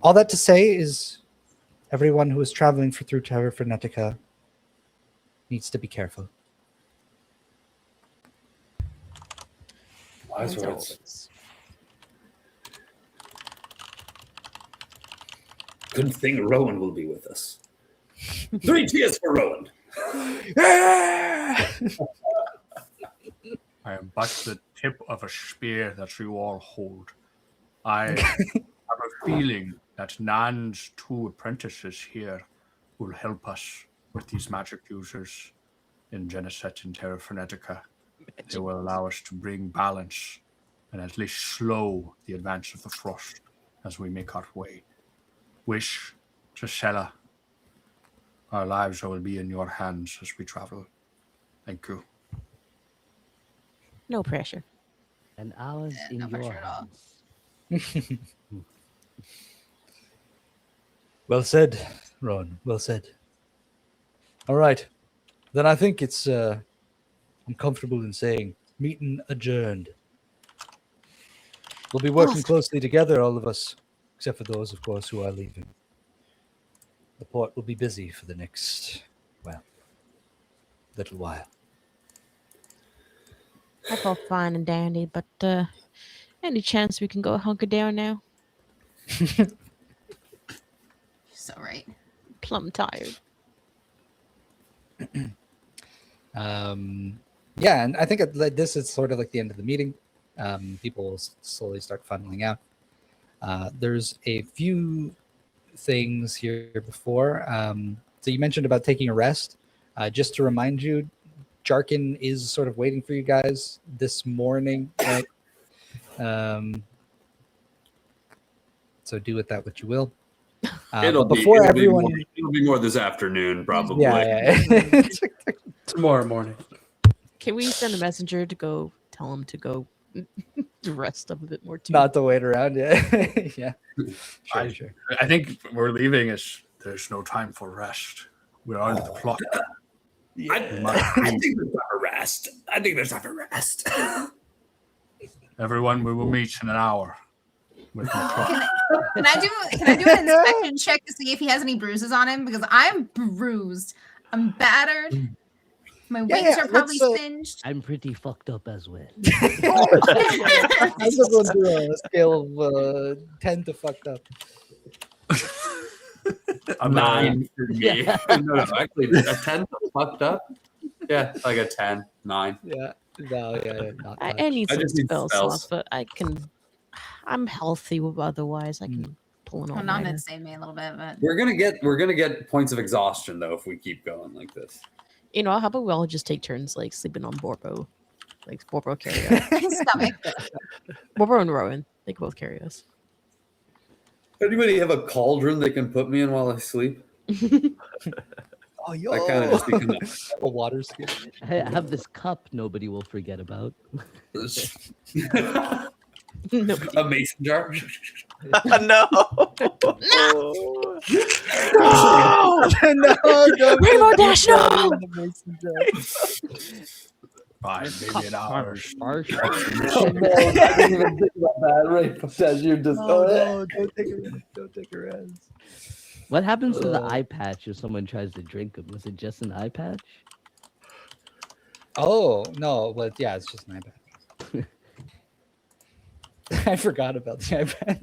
All that to say is everyone who is traveling through Terra Frenetica needs to be careful. Wise words. Good thing Rowan will be with us. 3 cheers for Rowan. I am but the tip of a spear that you all hold. I have a feeling that Nan's 2 apprentices here will help us with these magic users in Geneset and Terra Frenetica. They will allow us to bring balance and at least slow the advance of the frost as we make our way. Wish, Gisela, our lives will be in your hands as we travel. Thank you. No pressure. And ours in no your pressure at all. hands. Well said, Ron. Well said. All right. Then I think it's I'm comfortable in saying meeting adjourned. We'll be working closely together, all of us, except for those, of course, who are leaving. The port will be busy for the next, little while. I felt fine and dandy, but any chance we can go hunker down now? So right. Plumb tired. Yeah, and I think this is sort of like the end of the meeting. People will slowly start funneling out. There's a few things here before. So you mentioned about taking a rest. Just to remind you, Jarkin is sort of waiting for you guys this morning, right? So do with that what you will. It'll be more this afternoon, probably. Yeah. Tomorrow morning. Can we send a messenger to go tell him to go rest up a bit more too? Not to wait around, yeah. Yeah. Sure. I think we're leaving as There's no time for rest. We are under the clock. I think there's time for rest. I think there's time for rest. Everyone, we will meet in an hour. With the clock. Can I do an inspection check to see if he has any bruises on him? Because I'm bruised. I'm battered. My wings are probably singed. I'm pretty fucked up as well. I'm just going to do a scale of 10 to fucked up. A 9 for me. No, actually, a 10 to fucked up. Yeah, like a 10, 9. Yeah, no, yeah, not much. I need I some just need spell spells. slots, but I'm healthy. Otherwise, I can pull an Well, all not nighter. to save me a little bit, but We're gonna get points of exhaustion though if we keep going like this. You know, how about we all just take turns like sleeping on Borbo, like Borbo carry us. stomach. Borbo and Rowan, they can both carry us. Anybody have a cauldron they can put me in while I sleep? Oh, yo. I kind of just become a water skin. I have this cup nobody will forget about. a mason jar. No. No, Rainbow Dash, no! Fine, maybe an hour. I didn't even think about that. Rainbow Dash, you're just no, don't take a rest. What happens to the eye patch if someone tries to drink them? Was it just an eye patch? Oh, no, but yeah, it's just an iPad. I forgot about the iPad.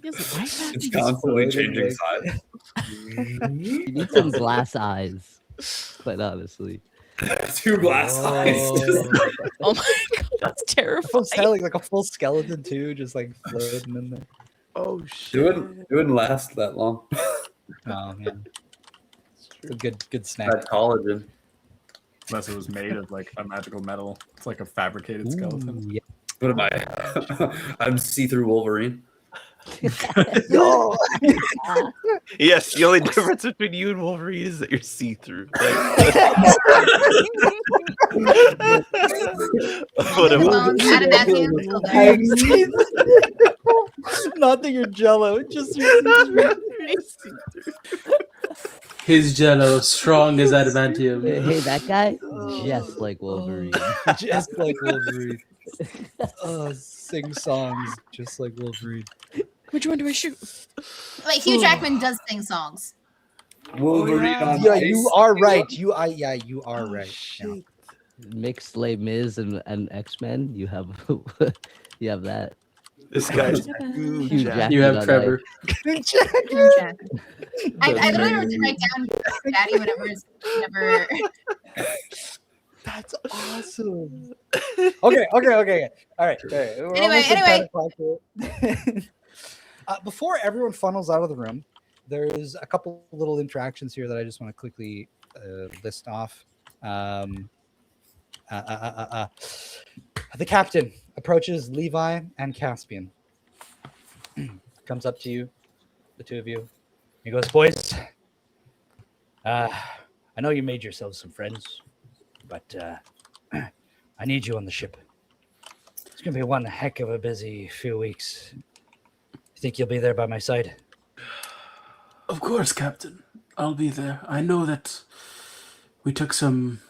It's constantly changing size. You need some glass eyes, quite honestly. 2 glass eyes. Oh my god, that's terrifying. Selling like a full skeleton too, just like floating in there. Oh shit. It wouldn't last that long. Oh man, good snack. That collagen. Unless it was made of like a magical metal. It's like a fabricated skeleton. Yeah. What am I? I'm see-through Wolverine. Yo! Yes, the only difference between you and Wolverine is that you're see-through. What am I? Not that you're Jello, just you're His Jello, strong as adamantium. Hey, that guy, just like Wolverine. just like Wolverine. Sing songs just like Wolverine. Which one do I shoot? Like Hugh Jackman does sing songs. Wolverine on Yeah, ice. you are right. You are right. Yeah. Mixed Les Mis and X-Men. You have you have that. This guy's Hugh Jack. Jackman You have on Trevor. Hugh Jackman. I literally write down Daddy whenever. That's awesome. Okay. All right. We're Anyway. Before everyone funnels out of the room, there's a couple little interactions here that I just want to quickly list off. The captain approaches Levi and Caspian. Comes up to you, the two of you. He goes, "Boys, I know you made yourselves some friends, but I need you on the ship. It's going to be one heck of a busy few weeks. You think you'll be there by my side?" Of course, Captain. I'll be there. I know that we took some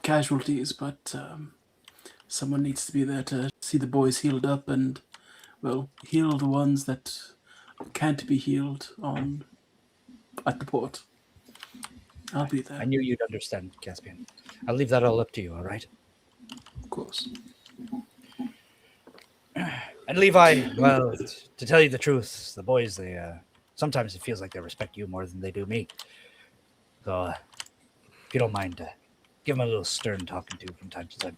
casualties, but someone needs to be there to see the boys healed up and, well, heal the ones that can't be healed at the port. I'll be there. I knew you'd understand, Caspian. I'll leave that all up to you, all right? Of course. And Levi, well, to tell you the truth, the boys, they sometimes it feels like they respect you more than they do me. So, if you don't mind, give them a little stern talking to from time to time.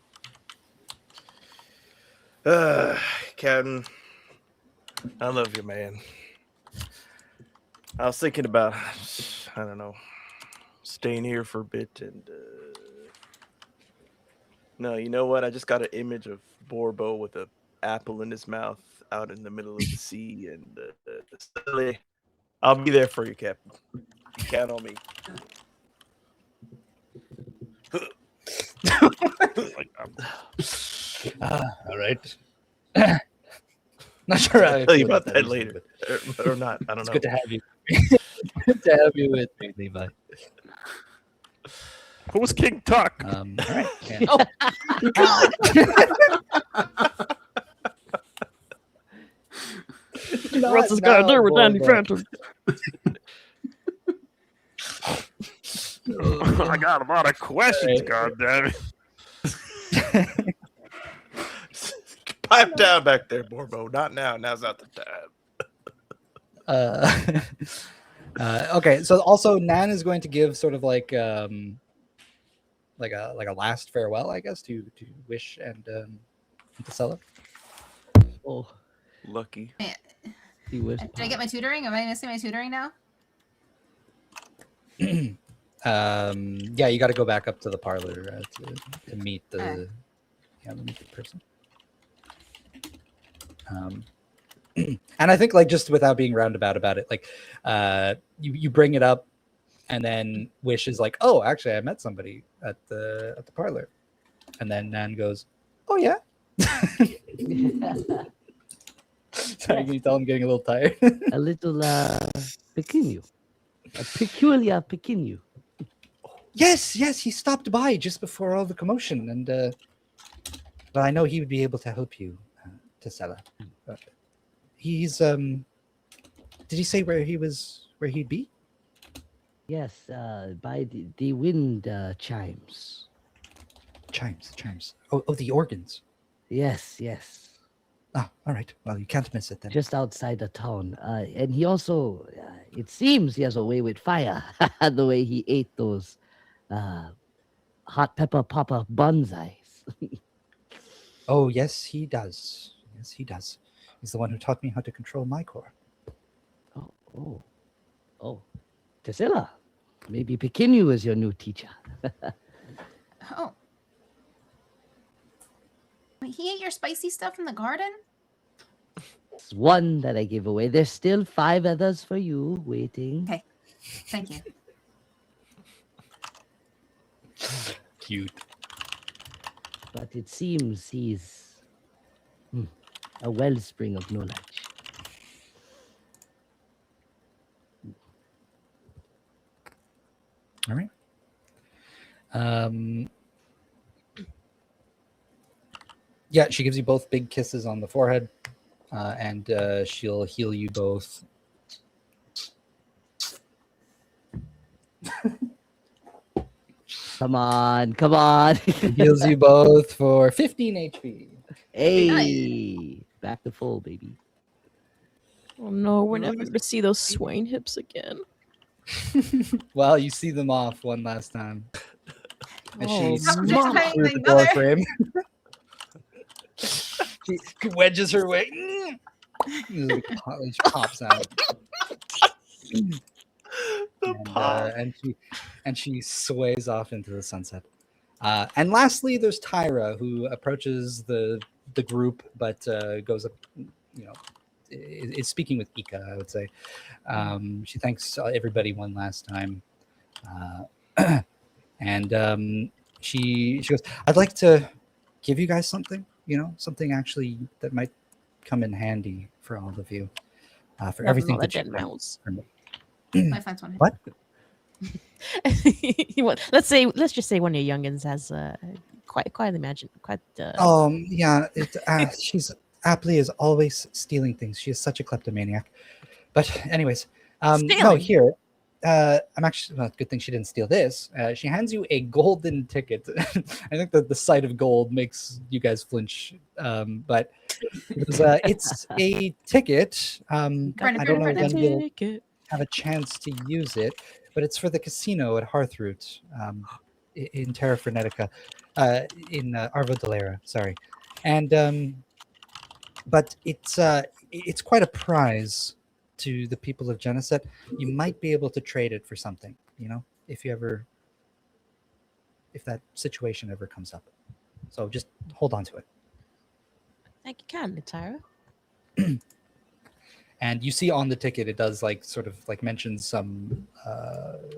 Captain, I love you, man. I was thinking about, I don't know, staying here for a bit and no, you know what? I just got an image of Borbo with an apple in his mouth out in the middle of the sea, and suddenly, I'll be there for you, Captain. You count on me. All right. Not sure I'll tell you about that later, or not. I don't It's know. good to have you. to have you with me, Levi. Who's King Tuck? All right. Yeah. Oh, God. What's this guy do with Danny Phantom? I got a lot of questions, goddammit. Pipe down back there, Borbo. Not now. Now's not the time. Okay, so also Nan is going to give sort of like a last farewell, I guess, to Wish and to Sella. Oh, lucky. He was. Did I get my tutoring? Am I missing my tutoring now? Yeah, you got to go back up to the parlor to meet the person. And I think, like, just without being roundabout about it, like, you bring it up, and then Wish is like, "Oh, actually, I met somebody at the parlor," and then Nan goes, "Oh yeah." Sorry, can you tell I'm getting a little tired? A little pequeño, a peculiar pequeño. Yes, he stopped by just before all the commotion, and but I know he would be able to help you, Tesella. He's did he say where he'd be? Yes, by the wind chimes. Chimes. Oh, the organs. Yes. Ah, all right. Well, you can't miss it then. Just outside the town. And he also, it seems he has a way with fire. The way he ate those hot pepper papa bonsais. Oh, yes, he does. He's the one who taught me how to control my core. Oh. Tesela, maybe Pequeño is your new teacher. Oh. Wait, he ate your spicy stuff in the garden? It's one that I gave away. There's still 5 others for you waiting. Okay. Thank you. Cute. But it seems he's a wellspring of knowledge. All right. Yeah, she gives you both big kisses on the forehead, and she'll heal you both. Come on. Heals you both for 15 HP. Hey, back to full, baby. Oh no, we're never gonna see those swine hips again. Well, you see them off one last time. And she Stop sneaks justifying through my the door mother. frame. She wedges her way. She pops out. And she sways off into the sunset. And lastly, there's Tyra, who approaches the group, but goes up, is speaking with Ika, I would say. She thanks everybody one last time. And she goes, I'd like to give you guys something, something actually that might come in handy for all of you. For everything that you've done for me. My friend's one. What? Let's just say one of your youngins has she's aptly is always stealing things. She is such a kleptomaniac. But anyways, no, here, I'm actually, well, good thing she didn't steal this. She hands you a golden ticket. I think that the sight of gold makes you guys flinch. But it's a ticket. I don't know when you'll have a chance to use it, but it's for the casino at Hearthroot in Terra Frenetica, in Arvo Delera, sorry. And but it's quite a prize to the people of Geneset. You might be able to trade it for something, if that situation ever comes up. So just hold on to it. Thank you kindly, Tyra. And you see on the ticket, it does mention some,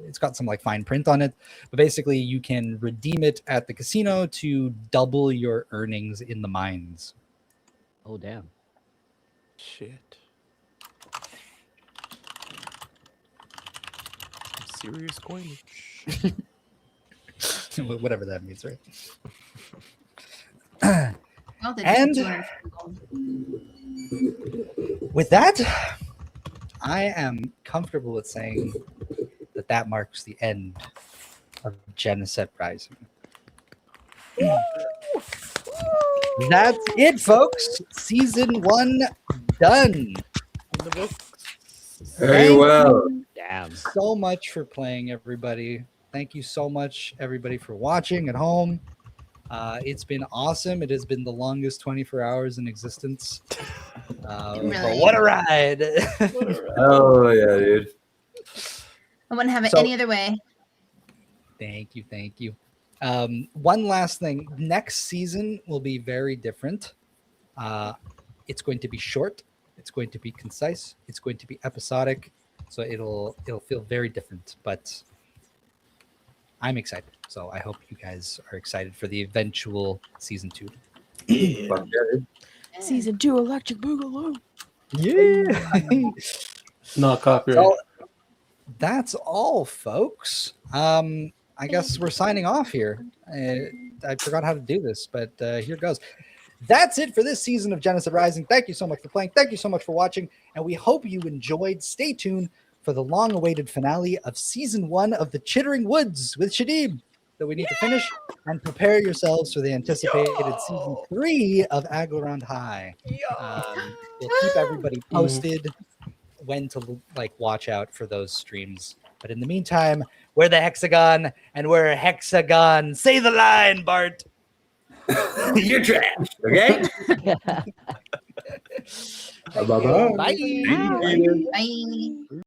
it's got some fine print on it, but basically you can redeem it at the casino to double your earnings in the mines. Oh, damn. Shit. Serious coinage. Whatever that means, right? Oh, they just And- 250 gold. With that, I am comfortable with saying that marks the end of Geneset Rising. That's it, folks. Season 1 done. In the books. Very Thank well. you so much for playing, everybody. Thank you so much, everybody, for watching at home. It's been awesome. It has been the longest 24 hours in existence. But Really? what a ride! Oh yeah, dude. I wouldn't have it So- any other way. Thank you. One last thing. Next season will be very different. It's going to be short. It's going to be concise. It's going to be episodic. So it'll feel very different. But I'm excited. So I hope you guys are excited for the eventual season 2. Fuck yeah, dude. Season 2 Electric Boogaloo. Yeah. Not copyright. So that's all, folks. I guess we're signing off here. I forgot how to do this, but here goes. That's it for this season of Geneset Rising. Thank you so much for playing. Thank you so much for watching. And we hope you enjoyed. Stay tuned for the long-awaited finale of Season 1 of The Chittering Woods with Shadib that we need to finish. And prepare yourselves for the anticipated Season 3 of Aglarond High. We'll keep everybody posted when to watch out for those streams. But in the meantime, we're the Hexagon, and we're Hexagon. Say the line, Bart. You're trash. Okay. Bye-bye. Bye. Bye.